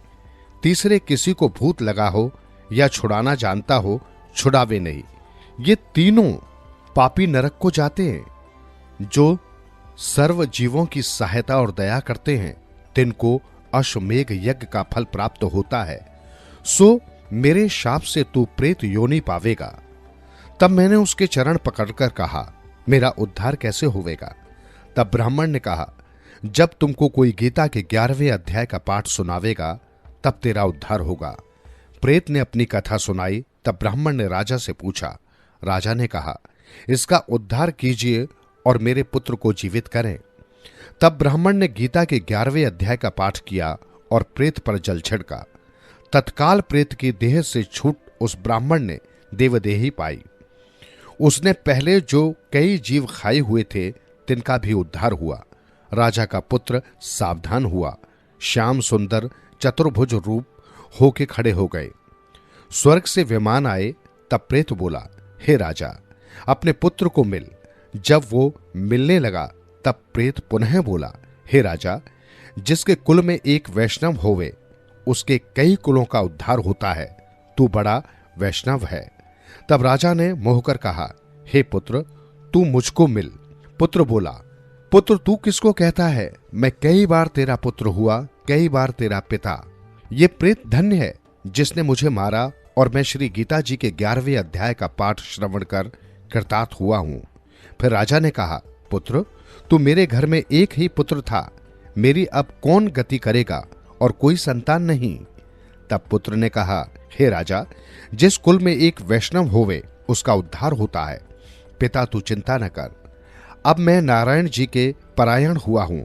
तीसरे किसी को भूत लगा हो या छुड़ाना जानता हो, छुड़ावे नहीं। ये तीनों पापी नरक को जाते हैं। जो सर्व जीवों की सहायता और दया करते हैं तिनको अश्वमेघ यज्ञ का फल प्राप्त होता है। सो मेरे शाप से तू प्रेत योनि पावेगा। तब मैंने उसके चरण पकड़कर कहा, मेरा उद्धार कैसे होवेगा? तब ब्राह्मण ने कहा, जब तुमको कोई गीता के 11वें अध्याय का पाठ सुनावेगा तब तेरा उद्धार होगा। प्रेत ने अपनी कथा सुनाई। तब ब्राह्मण ने राजा से पूछा। राजा ने कहा, इसका उद्धार कीजिए और मेरे पुत्र को जीवित करें। तब ब्राह्मण ने गीता के 11वें अध्याय का पाठ किया और प्रेत पर जल छिड़का। तत्काल प्रेत की देह से छूट उस ब्राह्मण ने देवदेही पाई। उसने पहले जो कई जीव खाए हुए थे तिनका भी उद्धार हुआ। राजा का पुत्र सावधान हुआ, श्याम सुंदर चतुर्भुज रूप होके खड़े हो गए। स्वर्ग से विमान आए। तब प्रेत बोला, हे राजा, अपने पुत्र को मिल। जब वो मिलने लगा तब प्रेत पुनः बोला, हे राजा, जिसके कुल में एक वैष्णव होवे उसके कई कुलों का उद्धार होता है। तू बड़ा वैष्णव है। तब राजा ने मोहकर कहा, हे पुत्र, तू मुझको मिल। पुत्र बोला, पुत्र तू किसको कहता है? मैं कई बार तेरा पुत्र हुआ, कई बार तेरा पिता। ये प्रेत धन्य है जिसने मुझे मारा और मैं श्री गीता जी के 11वें अध्याय का पाठ श्रवण कर कृतार्थ हुआ हूं। फिर राजा ने कहा, पुत्र, तू मेरे घर में एक ही पुत्र था, मेरी अब कौन गति करेगा और कोई संतान नहीं। तब पुत्र ने कहा, हे राजा, जिस कुल में एक वैष्णव होवे उसका उद्धार होता है। पिता तू चिंता न कर, अब मैं नारायण जी के परायण हुआ हूं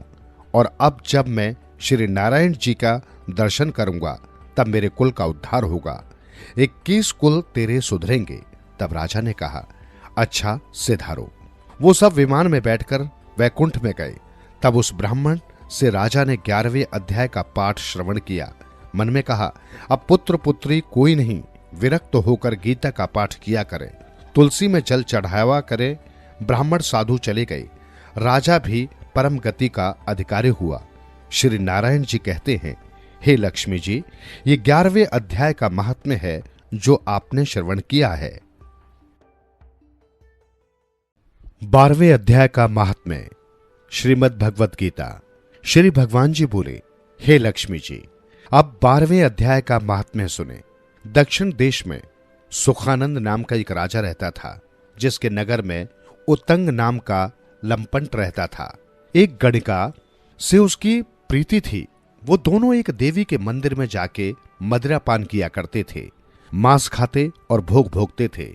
और अब जब मैं श्री नारायण जी का दर्शन करूंगा तब मेरे कुल का उद्धार होगा। 21 कुल तेरे सुधरेंगे। तब राजा ने कहा, अच्छा सिधारो। वो सब विमान में बैठकर वैकुंठ में गए। तब उस ब्राह्मण से राजा ने 11वें अध्याय का पाठ श्रवण किया। मन में कहा, अब पुत्र पुत्री कोई नहीं, विरक्त होकर गीता का पाठ किया करे, तुलसी में जल चढ़ावा करे। ब्राह्मण साधु चले गए। राजा भी परम गति का अधिकारी हुआ। श्री नारायण जी कहते हैं, हे लक्ष्मी जी, ये 11वें अध्याय का महात्म्य है जो आपने श्रवण किया है। 12वें अध्याय का महात्म्य। श्रीमद् भगवत गीता। श्री भगवान जी बोले, हे लक्ष्मी जी, अब 12वें अध्याय का महात्म्य सुने। दक्षिण देश में सुखानंद नाम का एक राजा रहता था, जिसके नगर में उत्तंग नाम का लंपट रहता था। एक गणिका से उसकी प्रीति थी। वो दोनों एक देवी के मंदिर में जाके मदिरा पान किया करते थे, मांस खाते और भोग भोगते थे।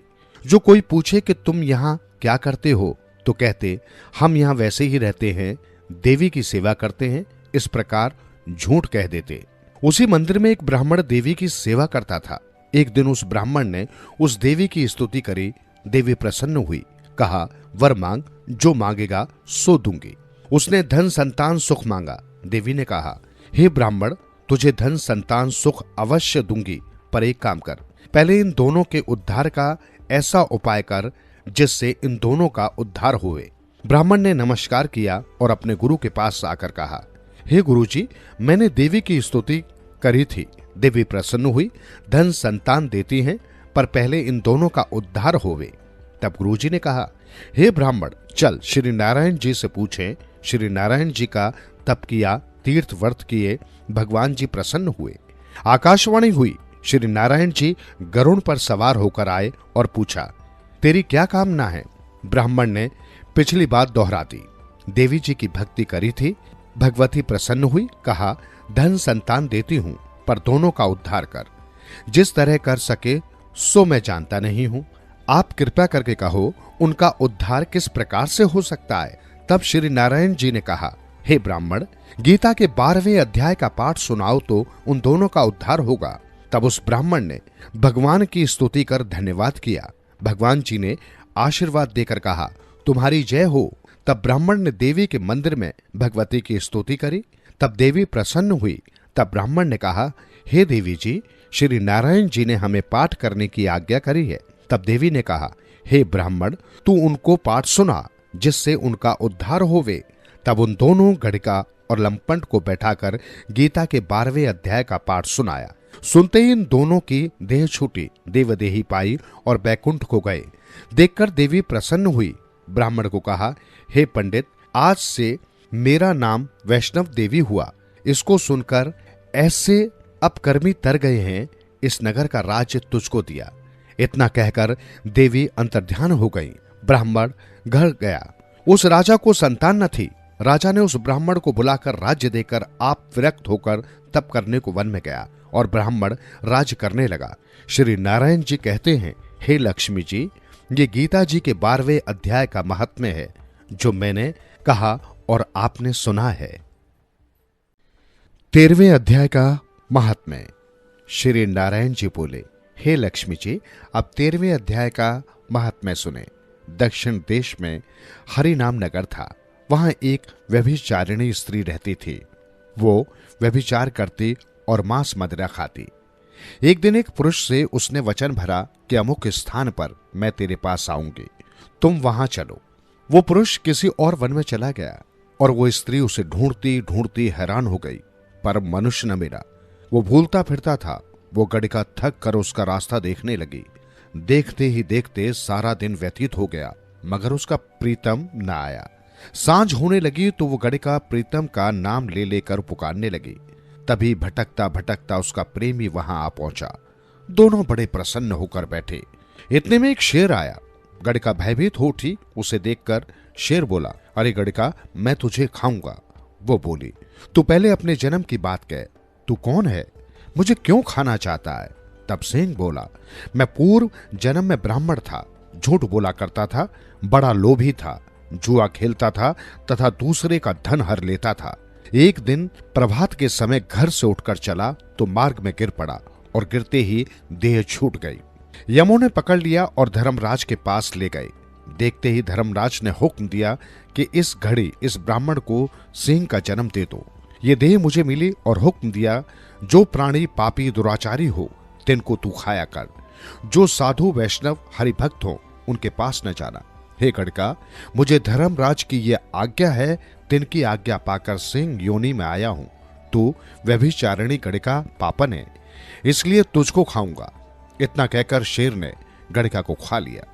जो कोई पूछे कि तुम यहाँ क्या करते हो तो कहते, हम यहाँ वैसे ही रहते हैं, देवी की सेवा करते हैं। इस प्रकार झूठ कह देते। उसी मंदिर में एक ब्राह्मण देवी की सेवा करता था। एक दिन उस ब्राह्मण ने उस देवी की स्तुति करी। देवी प्रसन्न हुई, कहा, वर मांग, जो मांगेगा सो दूंगी। उसने धन संतान सुख मांगा। देवी ने कहा, हे ब्राह्मण, तुझे धन संतान सुख अवश्य दूंगी, पर एक काम कर, पहले इन दोनों के उद्धार का ऐसा उपाय कर जिससे इन दोनों का उद्धार होवे। ब्राह्मण ने नमस्कार किया और अपने गुरु के पास आकर कहा, हे गुरुजी, मैंने देवी की स्तुति करी थी, देवी प्रसन्न हुई, धन संतान देती हैं, पर पहले इन दोनों का उद्धार होवे। तब गुरुजी ने कहा, हे ब्राह्मण, चल श्री नारायण जी से पूछें। श्री नारायण जी का तप किया, तीर्थ व्रत किए, भगवान जी प्रसन्न हुए। आकाशवाणी हुई। श्री नारायण जी गरुड़ पर सवार होकर आए और पूछा, तेरी क्या कामना है? ब्राह्मण ने पिछली बात दोहरा दी। देवी जी की भक्ति करी थी, भगवती प्रसन्न हुई, कहा, धन संतान देती हूं, पर दोनों का उद्धार कर। जिस तरह कर सके सो मैं जानता नहीं हूं, आप कृपा करके कहो उनका उद्धार किस प्रकार से हो सकता है। तब श्री नारायण जी ने कहा, हे ब्राह्मण, गीता के 12वें अध्याय का पाठ सुनाओ तो उन दोनों का उद्धार होगा। तब उस ब्राह्मण ने भगवान की स्तुति कर धन्यवाद किया। भगवान जी ने आशीर्वाद देकर कहा, तुम्हारी जय हो। तब ब्राह्मण ने देवी के मंदिर में भगवती की स्तुति करी। तब देवी प्रसन्न हुई। तब ब्राह्मण ने कहा, हे देवी जी, श्री नारायण जी ने हमें पाठ करने की आज्ञा करी है। तब देवी ने कहा, हे ब्राह्मण, तू उनको पाठ सुना जिससे उनका उद्धार होवे। तब उन दोनों गणिका और लंपट को बैठाकर गीता के 12वें अध्याय का पाठ सुनाया। सुनते ही इन दोनों की देह छूटी, देवदेही पाई और बैकुंठ को गए। देखकर देवी प्रसन्न हुई। ब्राह्मण को कहा, हे पंडित, आज से मेरा नाम वैष्णव देवी हुआ। इसको सुनकर ऐसे अपकर्मी तर गए हैं, इस नगर का राज्य तुझको दिया। इतना कहकर देवी अंतर्ध्यान हो गई। ब्राह्मण घर गया। उस राजा को संतान न थी। राजा ने उस ब्राह्मण को बुलाकर राज्य देकर आप विरक्त होकर तप करने को वन में गया और ब्राह्मण राज्य करने लगा। श्री नारायण जी कहते हैं, हे लक्ष्मी जी, ये गीता जी के 12वें अध्याय का महात्म्य है जो मैंने कहा और आपने सुना है। 13वें अध्याय का महात्म्य। श्री नारायण जी बोले, हे लक्ष्मी जी, अब 13वें अध्याय का महात्म्य सुने। दक्षिण देश में हरिनाम नगर था। वहां एक व्यभिचारिणी स्त्री रहती थी। वो व्यभिचार करती और मांस मदिरा खाती। एक दिन एक पुरुष से उसने वचन भरा कि अमुक स्थान पर मैं तेरे पास आऊंगी, तुम वहां चलो। वो पुरुष किसी और वन में चला गया और वो स्त्री उसे ढूंढती ढूंढती हैरान हो गई, पर मनुष्य न मिला। वो भूलता फिरता था। वो गड़िका थक कर उसका रास्ता देखने लगी। देखते ही देखते सारा दिन व्यतीत हो गया, मगर उसका प्रीतम न आया। सांझ होने लगी तो वो गड़िका प्रीतम का नाम ले लेकर पुकारने लगी। तभी भटकता भटकता उसका प्रेमी वहां आ पहुंचा। दोनों बड़े प्रसन्न होकर बैठे। इतने में एक शेर आया। गड़िका भयभीत हो उठी। उसे देखकर शेर बोला, अरे गड़िका, मैं तुझे खाऊंगा। वो बोली, तू पहले अपने जन्म की बात कह। तू कौन है? मुझे क्यों खाना चाहता है? तब सिंह बोला, मैं पूर्व जन्म में ब्राह्मण था, झूठ बोला करता था, बड़ा लोभी था, जुआ खेलता था तथा दूसरे का धन हर लेता था। एक दिन प्रभात के समय घर से उठकर चला तो मार्ग में गिर पड़ा और गिरते ही देह छूट गई। यमों ने पकड़ लिया और धर्मराज के पास ले गए। देखते ही धर्मराज ने हुक्म दिया कि इस घड़ी इस ब्राह्मण को सिंह का जन्म दे दो। ये देह मुझे मिली और हुक्म दिया, जो प्राणी पापी दुराचारी हो तिनको तू खाया कर। जो साधु वैष्णव हरिभक्त हो उनके पास न जाना। हे गड़का, मुझे धर्मराज की यह आज्ञा है, तिनकी आज्ञा पाकर सिंह योनि में आया हूं। तू व्यभिचारिणी गड़िका पापन है, इसलिए तुझको खाऊंगा। इतना कहकर शेर ने गड़िका को खा लिया।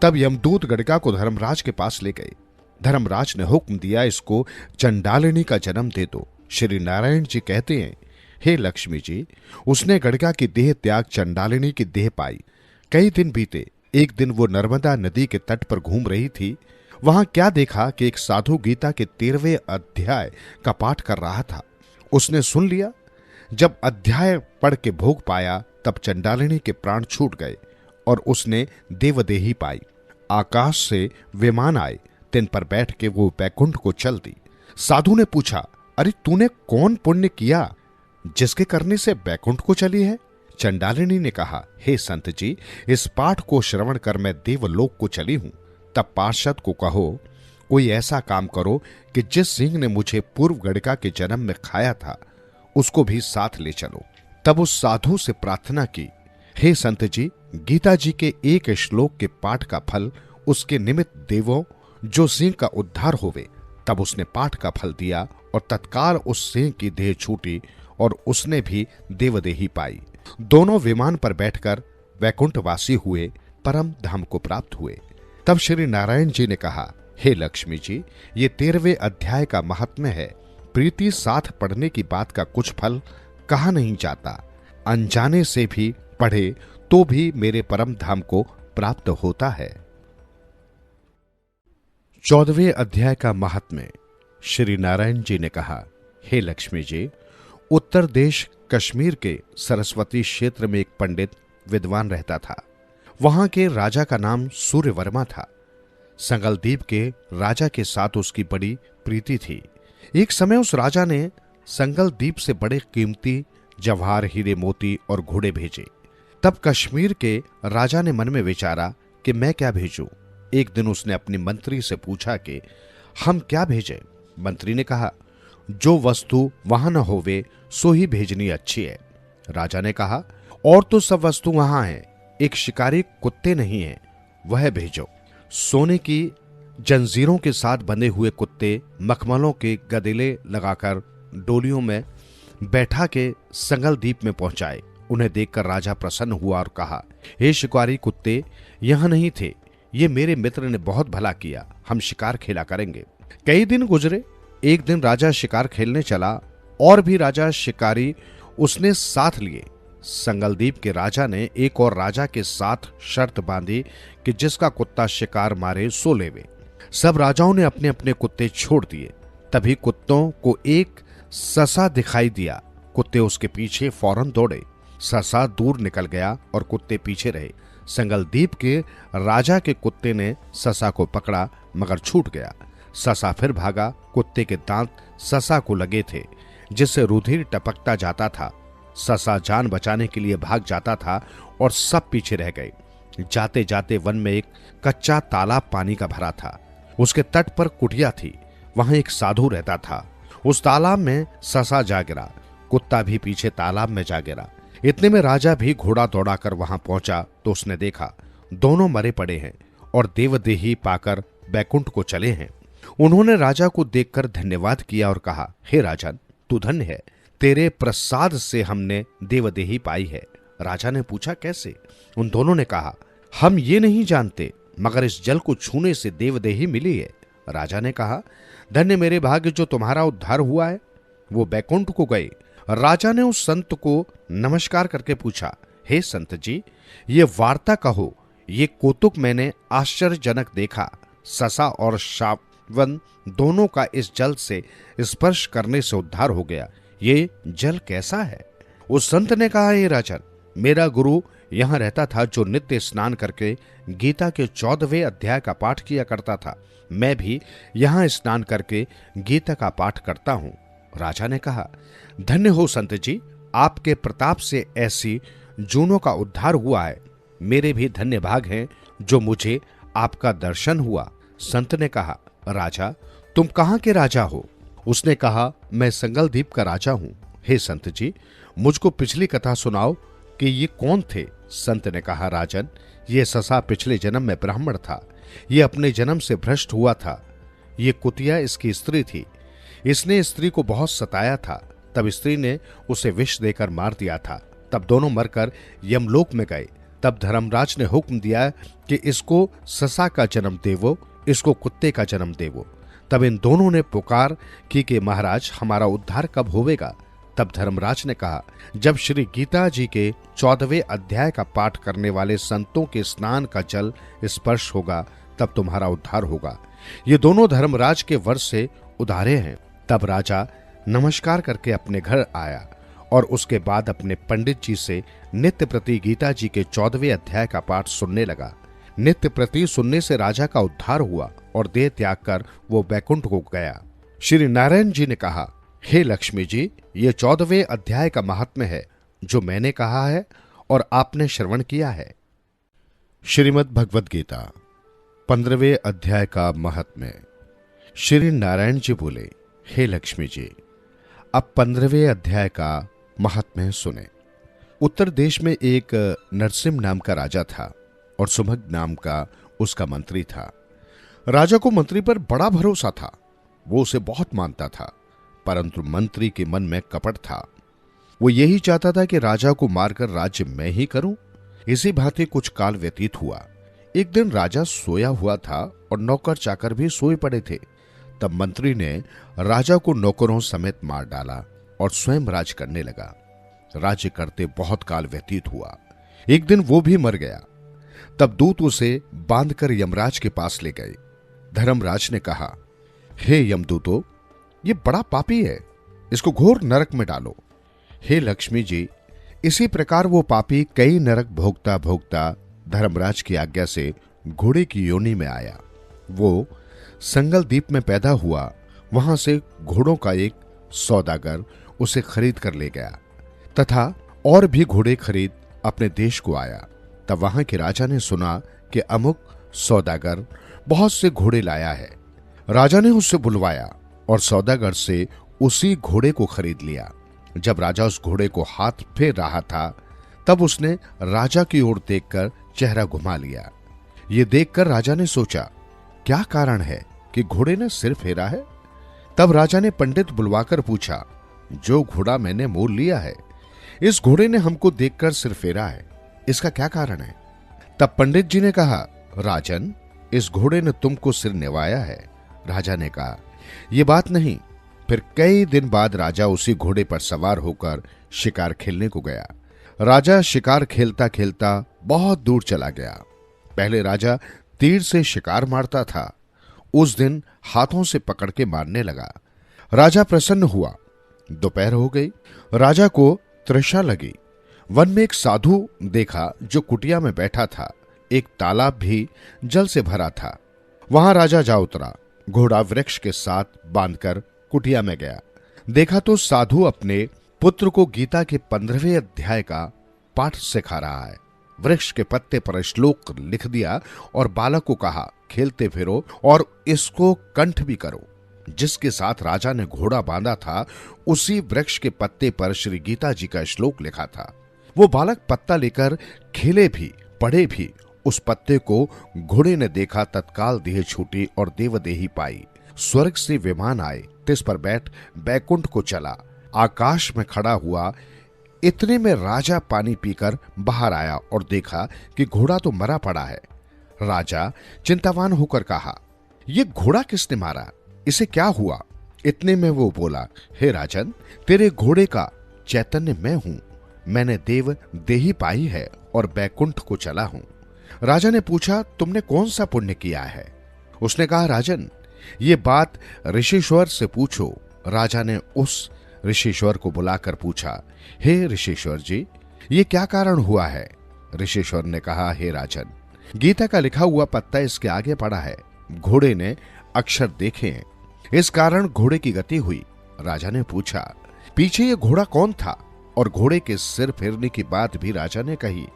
तब यमदूत गड़िका को धर्मराज के पास ले गए। धर्मराज ने हुक्म दिया, इसको चंडालिनी का जन्म दे दो। श्री नारायण जी कहते हैं, हे लक्ष्मी जी, उसने गड़िका की देह त्याग चंडालिनी की देह पाई। कई दिन बीते। एक दिन वो नर्मदा नदी के तट पर घूम रही थी। वहां क्या देखा कि एक साधु गीता के 13वें अध्याय का पाठ कर रहा था। उसने सुन लिया। जब अध्याय पढ़ के भोग पाया तब चंडालिनी के प्राण छूट गए और उसने देवदेही पाई। आकाश से विमान आए, तिन पर बैठ के वो बैकुंठ को चल दी। साधु ने पूछा, अरे तूने कौन पुण्य किया जिसके करने से बैकुंठ को चली है? चंडालिनी ने कहा, हे संत जी, इस पाठ को श्रवण कर मैं देवलोक को चली हूं। तब पार्षद को कहो, कोई ऐसा काम करो कि जिस सिंह ने मुझे पूर्व गड़िका के जन्म में खाया था उसको भी साथ ले चलो। तब उस साधु से प्रार्थना की, हे संत जी, गीता जी के एक श्लोक के पाठ का फल उसके निमित्त देवो जो सिंह का उद्धार होवे। तब उसने पाठ का फल दिया और तत्काल उस सिंह की देह छूटी और उसने भी देवदेही पाई। दोनों विमान पर बैठकर वैकुंठवासी हुए, परम धाम को प्राप्त हुए। तब श्री नारायण जी ने कहा, हे लक्ष्मी जी, ये 13वें अध्याय का महात्म्य है। प्रीति साथ पढ़ने की बात का कुछ फल कहा नहीं जाता। अनजाने से भी पढ़े तो भी मेरे परम धाम को प्राप्त होता है। 14वें अध्याय का महात्म्य। श्री नारायण जी ने कहा, हे लक्ष्मी जी, उत्तर देश कश्मीर के सरस्वती क्षेत्र में एक पंडित विद्वान रहता था। वहां के राजा का नाम सूर्यवर्मा था। संगलदीप के राजा के साथ उसकी बड़ी प्रीति थी। एक समय उस राजा ने संगलदीप से बड़े कीमती जवाहर, हीरे मोती और घोड़े भेजे। तब कश्मीर के राजा ने मन में विचारा कि मैं क्या भेजूं। एक दिन उसने अपनी मंत्री से पूछा कि हम क्या भेजें। मंत्री ने कहा, जो वस्तु वहां न होवे सो ही भेजनी अच्छी है। राजा ने कहा, और तो सब वस्तु वहां है, एक शिकारी कुत्ते नहीं है, वह भेजो। सोने की जंजीरों के साथ बंधे हुए कुत्ते मखमलों के गदेले लगाकर डोलियों में बैठा के संगलदीप में पहुंचाए। उन्हें देखकर राजा प्रसन्न हुआ और कहा, हे शिकारी कुत्ते, यहां नहीं थे, ये मेरे मित्र ने बहुत भला किया, हम शिकार खेला करेंगे। कई दिन गुजरे। एक दिन राजा शिकार खेलने चला और भी राजा शिकारी उसने साथ लिए। संगलदीप के राजा ने एक और राजा के साथ शर्त बांधी कि जिसका कुत्ता शिकार मारे सो लेवे। सब राजाओं ने अपने अपने कुत्ते छोड़ दिए। तभी कुत्तों को एक ससा दिखाई दिया। कुत्ते उसके पीछे फौरन दौड़े। ससा दूर निकल गया और कुत्ते पीछे रहे। संगलदीप के राजा के कुत्ते ने ससा को पकड़ा मगर छूट गया। ससा फिर भागा। कुत्ते के दांत ससा को लगे थे, जिससे रुधिर टपकता जाता था। ससा जान बचाने के लिए भाग जाता था और सब पीछे रह गए। जाते जाते वन में एक कच्चा तालाब पानी का भरा था। उसके तट पर कुटिया थी। वहां एक साधु रहता था। उस तालाब में ससा जा गिरा। कुत्ता भी पीछे तालाब में जा गिरा। इतने में राजा भी घोड़ा दौड़ाकर वहां पहुंचा तो उसने देखा दोनों मरे पड़े हैं और देवदेही पाकर बैकुंठ को चले हैं। उन्होंने राजा को देखकर धन्यवाद किया और कहा, हे राजन, तू धन्य है, तेरे प्रसाद से हमने देवदेही पाई है। राजा ने पूछा, कैसे? उन दोनों ने कहा, हम ये नहीं जानते, मगर इस जल को छूने से देवदेही मिली है। राजा ने कहा, धन्य मेरे भाग्य जो तुम्हारा उद्धार हुआ है। वो बैकुंठ को गए। राजा ने उस संत को नमस्कार करके पूछा, हे संत जी, ये वार्ता कहो, ये कौतुक मैंने आश्चर्यजनक देखा। ससा और शावन दोनों का इस जल से स्पर्श करने से उद्धार हो गया। ये जल कैसा है? उस संत ने कहा, हे राजन, मेरा गुरु यहां रहता था जो नित्य स्नान करके गीता के 14वें अध्याय का पाठ किया करता था। मैं भी यहां स्नान करके गीता का पाठ करता हूं। राजा ने कहा, धन्य हो संत जी, आपके प्रताप से ऐसी जूनों का उद्धार हुआ है। मेरे भी धन्य भाग हैं जो मुझे आपका दर्शन हुआ। संत ने कहा, राजा, तुम कहां के राजा हो? उसने कहा, मैं संगलदीप का राजा हूं। हे संत जी, मुझको पिछली कथा सुनाओ कि ये कौन थे? संत ने कहा, राजन, ये ससा पिछले जन्म में ब्राह्मण था। ये अपने जन्म से भ्रष्ट हुआ था। ये कुतिया इसकी स्त्री थी। इसने स्त्री को बहुत सताया था। तब स्त्री ने उसे विष देकर मार दिया था। तब दोनों मरकर यमलोक में गए। तब धर्मराज ने हुक्म दिया कि इसको ससा का जन्म देवो, इसको कुत्ते का जन्म देवो। तब इन दोनों ने पुकार की कि महाराज, हमारा उद्धार कब होवेगा? तब धर्मराज ने कहा, जब श्री गीता जी के 14वें अध्याय का पाठ करने वाले संतों के स्नान का जल स्पर्श होगा, तब तुम्हारा उद्धार होगा। ये दोनों धर्मराज के वर्ष से उधारे हैं। तब राजा नमस्कार करके अपने घर आया और उसके बाद अपने पंडित जी से नित्य प्रति गीता जी के 14वें अध्याय का पाठ सुनने लगा। नित्य प्रति सुनने से राजा का उद्धार हुआ और देह त्याग कर वो बैकुंठ को गया। श्री नारायण जी ने कहा, हे लक्ष्मी जी, ये 14वें अध्याय का महात्म्य है जो मैंने कहा है और आपने श्रवण किया है। श्रीमद् भगवद गीता 15वें अध्याय का महात्म्य। श्री नारायण जी बोले, हे लक्ष्मी जी, अब 15वें अध्याय का महात्म्य सुने। उत्तर देश में एक नरसिंह नाम का राजा था और सुभग नाम का उसका मंत्री था। राजा को मंत्री पर बड़ा भरोसा था। वो उसे बहुत मानता था, परंतु मंत्री के मन में कपट था। वो यही चाहता था कि राजा को मारकर राज्य मैं ही करूं। इसी भांति कुछ काल व्यतीत हुआ। एक दिन राजा सोया हुआ था और नौकर चाकर भी सोए पड़े थे। तब मंत्री ने राजा को नौकरों समेत मार डाला और स्वयं राज करने लगा। राज्य करते बहुत काल व्यतीत हुआ। एक दिन वो भी मर गया। तब दूत उसे बांधकर यमराज के पास ले गए। धर्मराज ने कहा, हे यमदूतो, ये बड़ा पापी है, इसको घोर नरक में डालो। हे लक्ष्मी जी, इसी प्रकार वो पापी कई नरक भोगता भोगता धर्मराज की आज्ञा से घोड़े की योनि में आया। वो संगलदीप में पैदा हुआ। वहां से घोड़ों का एक सौदागर उसे खरीद कर ले गया तथा और भी घोड़े खरीद अपने देश को आया। तब वहां के राजा ने सुना कि अमुक सौदागर बहुत से घोड़े लाया है। राजा ने उससे बुलवाया और सौदागर से उसी घोड़े को खरीद लिया। जब राजा उस घोड़े को हाथ फेर रहा था, तब उसने राजा की ओर देखकर चेहरा घुमा लिया। ये देखकर राजा ने सोचा, क्या कारण है कि घोड़े ने सिर फेरा है? तब राजा ने पंडित बुलवाकर पूछा, जो घोड़ा मैंने मोल लिया है, इस घोड़े ने हमको देखकर सिर फेरा है, इसका क्या कारण है? तब पंडित जी ने कहा, राजन, इस घोड़े ने तुमको सिर निवाया है। राजा ने कहा, यह बात नहीं। फिर कई दिन बाद राजा उसी घोड़े पर सवार होकर शिकार खेलने को गया। राजा शिकार खेलता खेलता बहुत दूर चला गया। पहले राजा तीर से शिकार मारता था, उस दिन हाथों से पकड़ के मारने लगा। राजा प्रसन्न हुआ। दोपहर हो गई। राजा को तृषा लगी। वन में एक साधु देखा जो कुटिया में बैठा था। एक तालाब भी जल से भरा था। वहां राजा जा उतरा। घोड़ा वृक्ष के साथ बांधकर कुटिया में गया। देखा तो साधु अपने पुत्र को गीता के 15वें अध्याय का पाठ सिखा रहा है। वृक्ष के पत्ते पर श्लोक लिख दिया और बालक को कहा, खेलते फिरो और इसको कंठ भी करो। जिसके साथ राजा ने घोड़ा बांधा था, उसी वृक्ष के पत्ते पर श्री गीता जी का श्लोक लिखा था। वो बालक पत्ता लेकर खेले भी, पढ़े भी। उस पत्ते को घोड़े ने देखा, तत्काल देह छूटी और देवदेही पाई। स्वर्ग से विमान आए, तिस पर बैठ बैकुंठ को चला। आकाश में खड़ा हुआ, इतने में राजा पानी पीकर बाहर आया और देखा कि घोड़ा तो मरा पड़ा है। राजा चिंतावान होकर कहा, ये घोड़ा किसने मारा, इसे क्या हुआ? इतने में वो बोला, हे राजन, तेरे घोड़े का चैतन्य मैं हूं। मैंने देव देही पाई है और बैकुंठ को चला हूं। राजा ने पूछा, तुमने कौन सा पुण्य किया है? उसने कहा, राजन, ये बात ऋषिश्वर से पूछो। राजा ने उस ऋषिश्वर को बुलाकर पूछा, हे ऋषिश्वर जी, ये क्या कारण हुआ है? ऋषिश्वर ने कहा, हे राजन, गीता का लिखा हुआ पत्ता इसके आगे पड़ा है। घोड़े ने अक्षर देखे हैं, इस कारण घोड़े की गति हुई। राजा ने पूछा, पीछे ये घोड़ा कौन था? और घोड़े के सिर फिरने की बात भी राजा ने कही।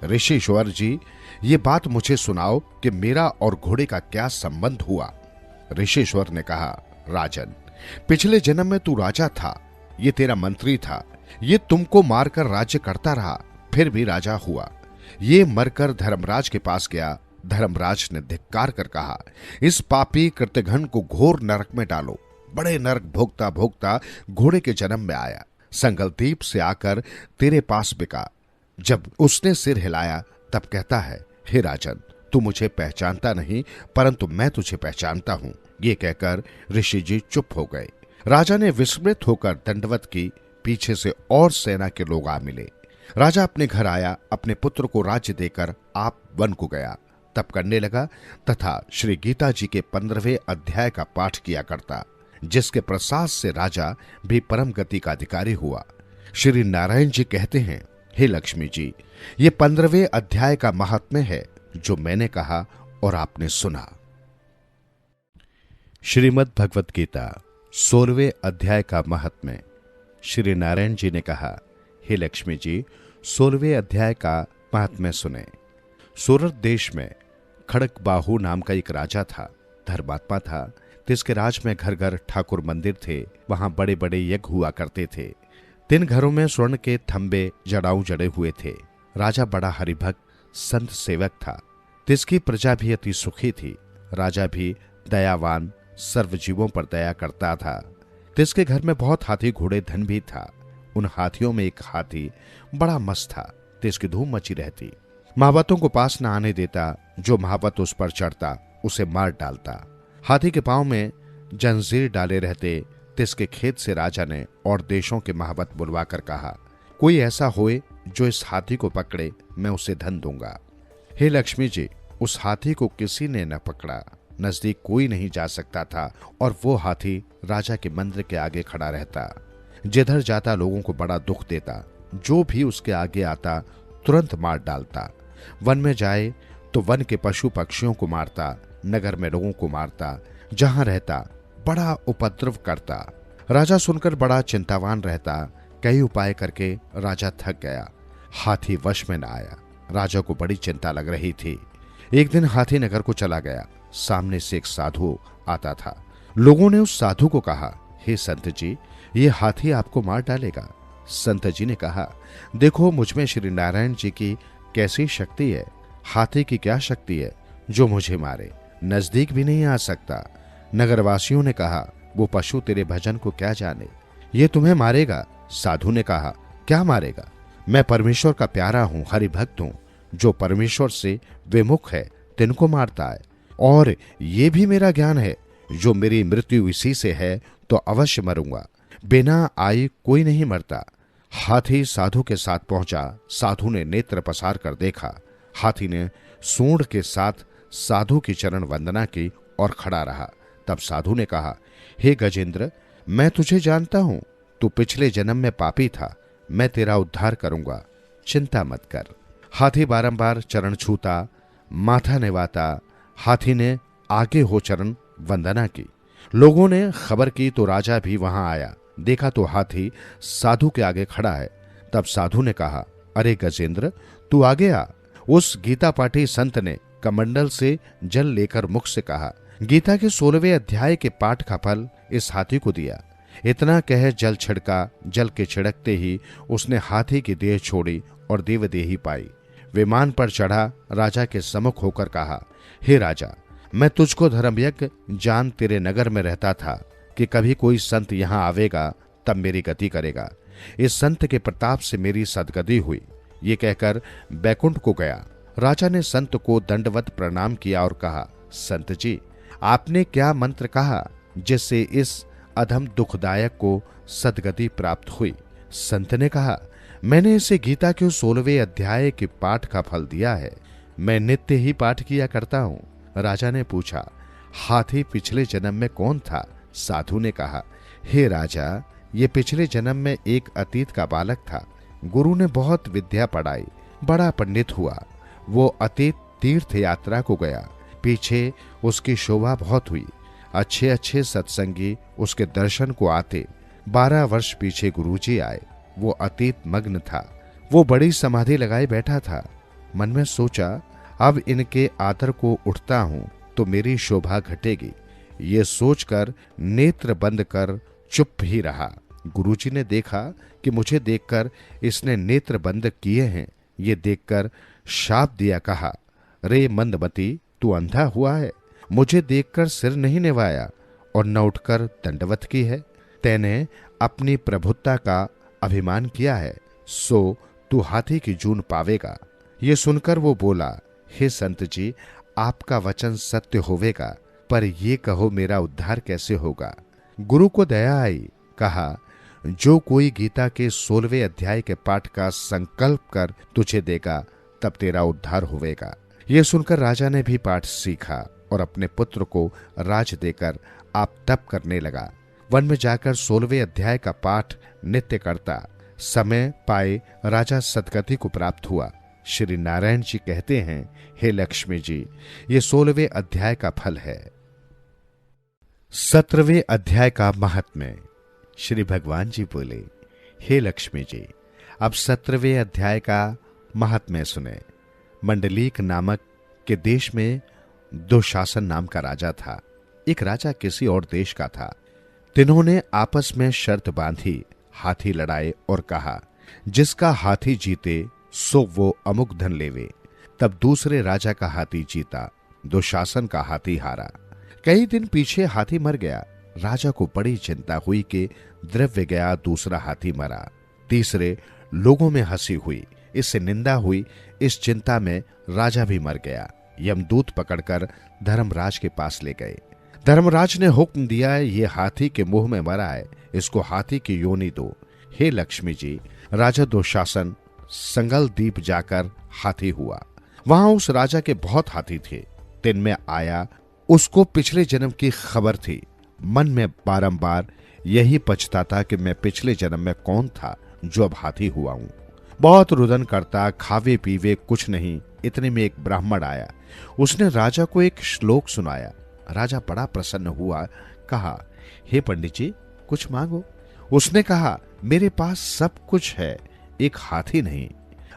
ऋषिश्वर जी, ये बात मुझे सुनाओ कि मेरा और घोड़े का क्या संबंध हुआ? ऋषिश्वर ने कहा, राजन, पिछले जन्म में तू राजा था, ये तेरा मंत्री था। ये तुमको मारकर राज्य करता रहा, फिर भी राजा हुआ। ये मरकर धर्मराज के पास गया। धर्मराज ने धिक्कार कर कहा, इस पापी कृतघ्न को घोर नरक में डालो। बड़े नरक भोगता भोगता घोड़े के जन्म में आया। संगलदीप से आकर तेरे पास बिका। जब उसने सिर हिलाया तब कहता है, हे राजन, तू मुझे पहचानता नहीं, परंतु मैं तुझे पहचानता हूं। ये कहकर ऋषि जी चुप हो गए। राजा ने विस्मृत होकर दंडवत की। पीछे से और सेना के लोग आ मिले। राजा अपने घर आया, अपने पुत्र को राज्य देकर आप वन को गया। तप करने लगा तथा श्री गीता जी के 15वें अध्याय का पाठ किया करता, जिसके प्रसाद से राजा भी परम गति का अधिकारी हुआ। श्री नारायण जी कहते हैं, हे लक्ष्मी जी, ये 15वें अध्याय का महात्म्य है जो मैंने कहा और आपने सुना। श्रीमद् भगवत गीता 16वें अध्याय का महात्म्य। श्री नारायण जी ने कहा, हे लक्ष्मी जी, 16वें अध्याय का महात्म्य सुने। सूरत देश में खड़गबाहु नाम का एक राजा था, धर्मात्मा था। जिसके राज में घर घर ठाकुर मंदिर थे। वहां बड़े बड़े यज्ञ हुआ करते थे। 3 घरों में स्वर्ण के थंबे जड़ाऊ जड़े हुए थे। राजा बड़ा हरिभक्त संत सेवक था। जिसकी प्रजा भी अति सुखी थी। राजा भी दयावान, सर्व जीवों पर दया करता था। जिसके घर में बहुत हाथी घोड़े धन भी था। उन हाथियों में एक हाथी बड़ा मस्त था। जिसकी धूम मची रहती। महावतों को पास न आने देता। जो महावत उस पर चढ़ता उसे मार डालता। हाथी के पांव में जंजीर डाले रहते। तिसके खेत से राजा ने और देशों के महावत बुलवाकर कहा, कोई ऐसा होए जो इस हाथी को पकड़े, मैं उसे धन दूंगा। हे लक्ष्मी जी, उस हाथी को किसी ने न पकड़ा। नजदीक कोई नहीं जा सकता था और वो हाथी राजा के मंदिर के आगे खड़ा रहता। जिधर जाता लोगों को बड़ा दुख देता। जो भी उसके आगे आता तुरंत मार डालता। वन में जाए तो वन के पशु पक्षियों को मारता। नगर में लोगों को मारता। जहां रहता बड़ा उपद्रव करता। राजा सुनकर बड़ा चिंतावान रहता। कई उपाय करके राजा थक गया। हाथी वश में न आया। राजा को बड़ी चिंता लग रही थी। एक दिन हाथी नगर को चला गया। सामने से एक साधु आता था। लोगों ने उस साधु को कहा, हे संत जी, ये हाथी आपको मार डालेगा। संत जी ने कहा, देखो मुझमें श्री नारायण जी की कैसी शक्ति है। हाथी की क्या शक्ति है जो मुझे मारे? नजदीक भी नहीं आ सकता। नगरवासियों ने कहा, वो पशु तेरे भजन को क्या जाने, ये तुम्हें मारेगा। साधु ने कहा, क्या मारेगा? मैं परमेश्वर का प्यारा हूं, हरिभक्त हूं। जो परमेश्वर से विमुख है तिनको मारता है। और ये भी मेरा ज्ञान है, जो मेरी मृत्यु इसी से है तो अवश्य मरूंगा। बिना आए कोई नहीं मरता। हाथी साधु के साथ पहुंचा। साधु ने नेत्र पसार कर देखा। हाथी ने सूंड के साथ साधु की चरण वंदना की और खड़ा रहा। तब साधु ने कहा, हे गजेंद्र, मैं तुझे जानता हूं। तू पिछले जन्म में पापी था। मैं तेरा उद्धार करूंगा, चिंता मत कर। हाथी बारंबार चरण छूता, माथा निवाता। हाथी ने आगे हो चरण वंदना की। लोगों ने खबर की तो राजा भी वहां आया। देखा तो हाथी साधु के आगे खड़ा है। तब साधु ने कहा, अरे गजेंद्र, तू आगे आ। उस गीता पाठी संत ने कमंडल से जल लेकर मुख से कहा, गीता के 16वें अध्याय के पाठ का फल इस हाथी को दिया। इतना कह जल छिड़का। जल के छिड़कते ही उसने हाथी की देह छोड़ी और देवदेही पाई। विमान पर चढ़ा, राजा के सम्मुख होकर कहा, हे राजा, मैं तुझको धर्मयज्ञ जान तेरे नगर में रहता था कि कभी कोई संत यहां आवेगा तब मेरी गति करेगा। इस संत के प्रताप से मेरी सदगति हुई। ये कहकर बैकुंठ को गया। राजा ने संत को दंडवत प्रणाम किया और कहा, संत जी, आपने क्या मंत्र कहा जिससे इस अधम दुखदायक को सदगति प्राप्त हुई? संत ने कहा, मैंने इसे गीता के 16वें अध्याय के पाठ का फल दिया है। मैं नित्य ही पाठ किया करता हूं। राजा ने पूछा, हाथी पिछले जन्म में कौन था? साधु ने कहा, हे राजा, ये पिछले जन्म में एक अतीत का बालक था। गुरु ने बहुत विद्या पढ़ाई, बड़ा पंडित हुआ। वो अतीत तीर्थ यात्रा को गया। पीछे उसकी शोभा बहुत हुई। अच्छे अच्छे सत्संगी उसके दर्शन को आते। 12 वर्ष पीछे गुरुजी आए। वो अतीत मग्न था। वो बड़ी समाधि लगाए बैठा था। मन में सोचा, अब इनके आदर को उठता हूं तो मेरी शोभा घटेगी। ये सोचकर नेत्र बंद कर चुप ही रहा। गुरुजी ने देखा कि मुझे देखकर इसने नेत्र बंद किए हैं। ये देखकर शाप दिया। कहा, रे मंदमती, तू अंधा हुआ है? मुझे देखकर सिर नहीं निवाया और न उठकर दंडवत की है। तैने अपनी प्रभुता का अभिमान किया है, सो तू हाथी की जून पावेगा। ये सुनकर वो बोला, हे संत जी, आपका वचन सत्य होवेगा, पर ये कहो मेरा उद्धार कैसे होगा? गुरु को दया आई। कहा, जो कोई गीता के 16वें अध्याय के पाठ का संकल्प कर तुझे देगा तब तेरा उद्धार होवेगा। ये सुनकर राजा ने भी पाठ सीखा और अपने पुत्र को राज देकर आप तप करने लगा। वन में जाकर 16वें अध्याय का पाठ नित्य करता। समय पाए राजा सदगति को प्राप्त हुआ। श्री नारायण जी कहते हैं, हे लक्ष्मी जी, ये 16वें अध्याय का फल है। 17वें अध्याय का महात्म्य। श्री भगवान जी बोले, हे लक्ष्मी जी, अब 17वें अध्याय का महात्म्य सुने। मंडलीक नामक के देश में दुशासन नाम का राजा था। एक राजा किसी और देश का था। तीनों ने आपस में शर्त बांधी, हाथी लड़ाए और कहा, जिसका हाथी जीते सो वो अमुक धन लेवे। तब दूसरे राजा का हाथी जीता, दुशासन का हाथी हारा। कई दिन पीछे हाथी मर गया। राजा को बड़ी चिंता हुई कि द्रव्य गया, दूसरा हाथी मरा। तीसरे लोगों में हंसी हुई, इससे निंदा हुई। इस चिंता में राजा भी मर गया। यमदूत पकड़कर धर्मराज के पास ले गए। धर्मराज ने हुक्म दिया, ये हाथी के मुंह में मरा है, इसको हाथी की योनि दो। हे लक्ष्मी जी, राजा दुशासन संगल द्वीप जाकर हाथी हुआ। वहां उस राजा के बहुत हाथी थे। दिन में आया, उसको पिछले जन्म की खबर थी। मन में बारंबार यही पछताता कि मैं पिछले जन्म में कौन था जो अब हाथी हुआ हूं। बहुत रुदन करता, खावे पीवे कुछ नहीं। इतने में एक ब्राह्मण आया। उसने राजा को एक श्लोक सुनाया। राजा बड़ा प्रसन्न हुआ। कहा, हे पंडित जी, कुछ मांगो। उसने कहा, मेरे पास सब कुछ है, एक हाथी नहीं।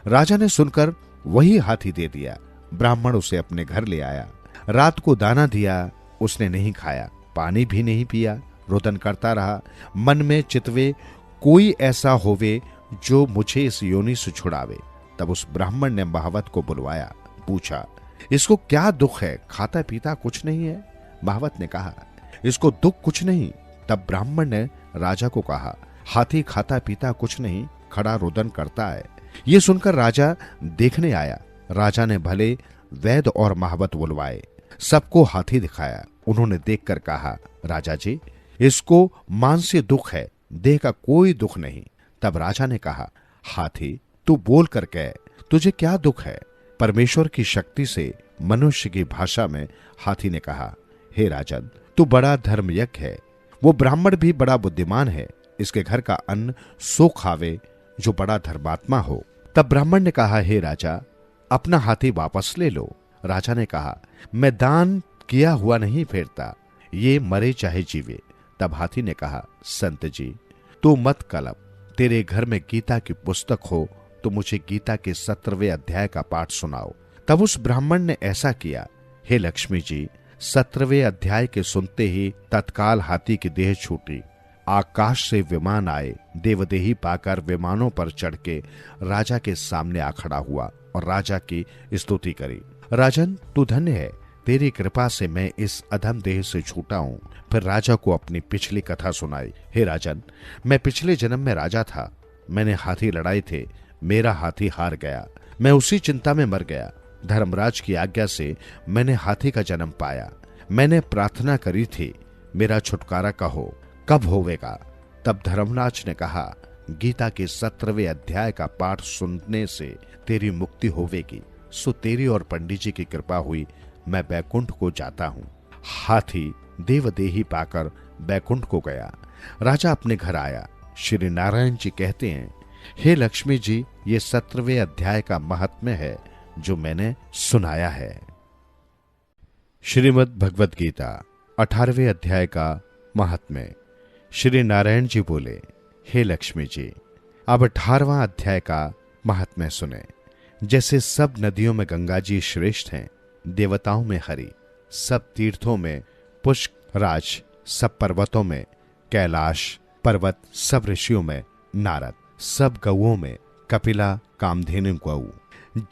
राजा ने सुनकर वही हाथी दे दिया। ब्राह्मण उसे अपने घर ले आया। रात को दाना दिया, उसने नहीं खाया, पानी भी नहीं पिया। रुदन करता रहा। मन में चितवे, कोई ऐसा होवे जो मुझे इस योनि से छुड़ावे। तब उस ब्राह्मण ने महावत को बुलवाया। पूछा, इसको क्या दुख है? खाता पीता कुछ नहीं है। महावत ने कहा, इसको दुख कुछ नहीं। तब ब्राह्मण ने राजा को कहा, हाथी खाता पीता कुछ नहीं, खड़ा रुदन करता है। ये सुनकर राजा देखने आया। राजा ने भले वैद्य और महावत बुलवाए, सबको हाथी दिखाया। उन्होंने देखकर कहा, राजा जी, इसको मानसिक दुख है, देह का कोई दुख नहीं। तब राजा ने कहा, हाथी, तू बोल कर कह, तुझे क्या दुख है? परमेश्वर की शक्ति से मनुष्य की भाषा में हाथी ने कहा, हे राजन, तू बड़ा धर्मयज्ञ है। वो ब्राह्मण भी बड़ा बुद्धिमान है। इसके घर का अन्न सो खावे जो बड़ा धर्मात्मा हो। तब ब्राह्मण ने कहा, हे राजा, अपना हाथी वापस ले लो। राजा ने कहा, मैं दान किया हुआ नहीं फेरता, ये मरे चाहे जीवे। तब हाथी ने कहा, संत जी तू मत कलप, तेरे घर में गीता की पुस्तक हो तो मुझे गीता के 17वें अध्याय का पाठ सुनाओ। तब उस ब्राह्मण ने ऐसा किया। हे लक्ष्मी जी, 17वें अध्याय के सुनते ही तत्काल हाथी की देह छूटी। आकाश से विमान आए, देवदेही पाकर विमानों पर चढ़ के राजा के सामने आ खड़ा हुआ और राजा की स्तुति करी। राजन तू धन्य है, तेरी कृपा से मैं इस अधम देह से छूटा हूं। फिर राजा को अपनी पिछली कथा सुनाई। हे राजन, मैं पिछले जन्म में राजा था, मैंने हाथी लड़ाए थे, मेरा हाथी हार गया, मैं उसी चिंता में मर गया। धर्मराज की आज्ञा से मैंने हाथी का जन्म पाया। मैंने प्रार्थना करी थी, मेरा छुटकारा कहो, कब होवेगा? तब धर्मराज ने कहा, गीता के 17वें अध्याय का पाठ सुनने से तेरी मुक्ति होवेगी। सो तेरी और पंडित जी की कृपा हुई, मैं बैकुंठ को जाता हूं। हाथी देवदेही पाकर बैकुंठ को गया। राजा अपने घर आया। श्री नारायण जी कहते हैं, हे लक्ष्मी जी, ये 17वें अध्याय का महात्म्य है जो मैंने सुनाया है। श्रीमद् भगवत गीता 18वें अध्याय का महात्म्य। श्री नारायण जी बोले, हे लक्ष्मी जी, अब 18वां अध्याय का महात्म्य सुने। जैसे सब नदियों में गंगा जी श्रेष्ठ हैं, देवताओं में हरि, सब तीर्थों में पुष्कराज, सब पर्वतों में कैलाश पर्वत, सब ऋषियों में नारद, सब गौओं में कपिला कामधेनु गौ।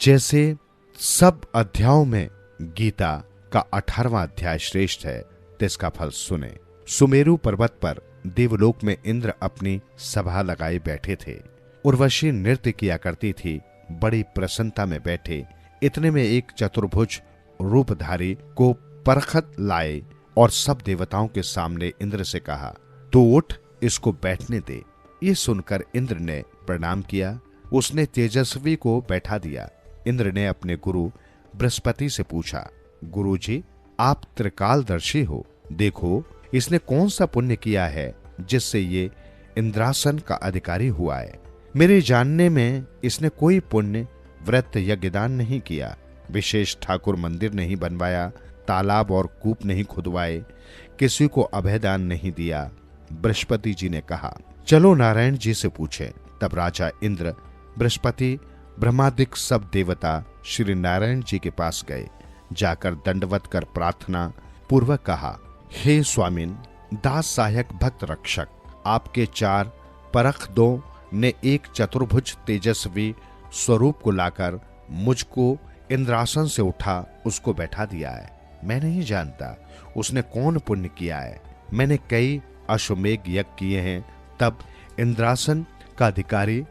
जैसे सब अध्यायों में गीता का 18वां अध्याय श्रेष्ठ है, तिसका फल सुने। सुमेरु पर्वत पर देवलोक में इंद्र अपनी सभा लगाए बैठे थे। उर्वशी नृत्य किया करती थी, बड़ी प्रसन्नता में बैठे। इतने में एक चतुर्भुज रूपधारी को परखत लाए और सब देवताओं के सामने इंद्र से कहा, तो उठ, इसको बैठने दे। ये सुनकर इंद्र ने प्रणाम किया। उसने तेजस्वी को बैठा दिया। इंद्र ने अपने गुरु बृहस्पति से पूछा, गुरुजी, आप त्रिकालदर्शी हो, देखो इसने कौन सा पुण्य किया है जिससे ये इंद्रासन का अधिकारी हुआ है। मेरे जानने में इसने कोई पुण्य व्रत यज्ञदान नहीं किया, विशेष ठाकुर मंदिर नहीं बनवाया, तालाब और कूप नहीं खुदवाए, किसी को अभयदान नहीं दिया। बृहस्पति जी ने कहा, चलो नारायण जी से पूछे। तब राजा इंद्र, बृहस्पति, ब्रह्मादिक सब देवता श्री नारायण जी के पास गए। जाकर दंडवत कर प्रार्थना पूर्वक कहा, हे स्वामिन, दास सहायक भक्त रक्षक, आपके 4 परख दो ने एक चतुर्भुज तेजस्वी स्वरूप को लाकर मुझको इंद्रासन से उठा उसको बैठा दिया है। मैं नहीं जानता उसने कौन पुण्य किया है। मैंने कई अश्वमेघ यज्ञ किए हैं, तब इंद्रासन का अधिकारी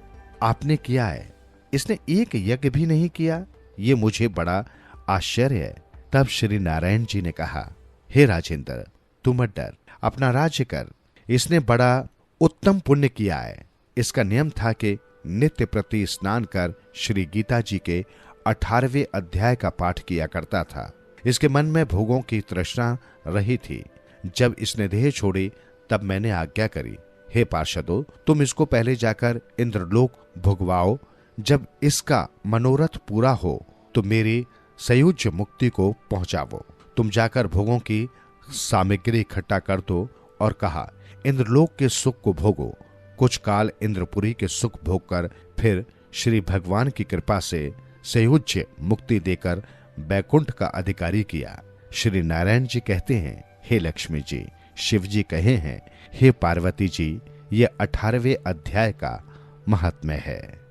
आपने किया है, इसने एक यज्ञ भी नहीं किया। ये मुझे बड़ा आश्चर्य है। तब श्री नारायण जी ने कहा, हे राजेंद्र, तू मत डर, अपना राज्य कर, इसने बड़ा उत्तम पुण्य किया है। इसका नियम था कि नित्य प्रति स्नान कर श्री गीता जी के 18वें अध्याय का पाठ किया करता था। इसके मन में भोगों की तृष्णा रही थी। जब इसने देह छोड़ी तब मैंने आज्ञा करी, हे पार्षदों, तुम इसको पहले जाकर इंद्रलोक भुगवाओ। जब इसका मनोरथ पूरा हो तो मेरी सयुज्य मुक्ति को पहुंचावो। तुम जाकर भोगों की सामग्री इकट्ठा कर दो और कहा, इंद्रलोक के सुख को भोगो। कुछ काल इंद्रपुरी के सुख भोगकर फिर श्री भगवान की कृपा से सयुज्य मुक्ति देकर बैकुंठ का अधिकारी किया। श्री नारायण जी कहते हैं, हे लक्ष्मी जी, शिव जी कहे हैं, हे पार्वती जी, ये 18वें अध्याय का महात्म्य है।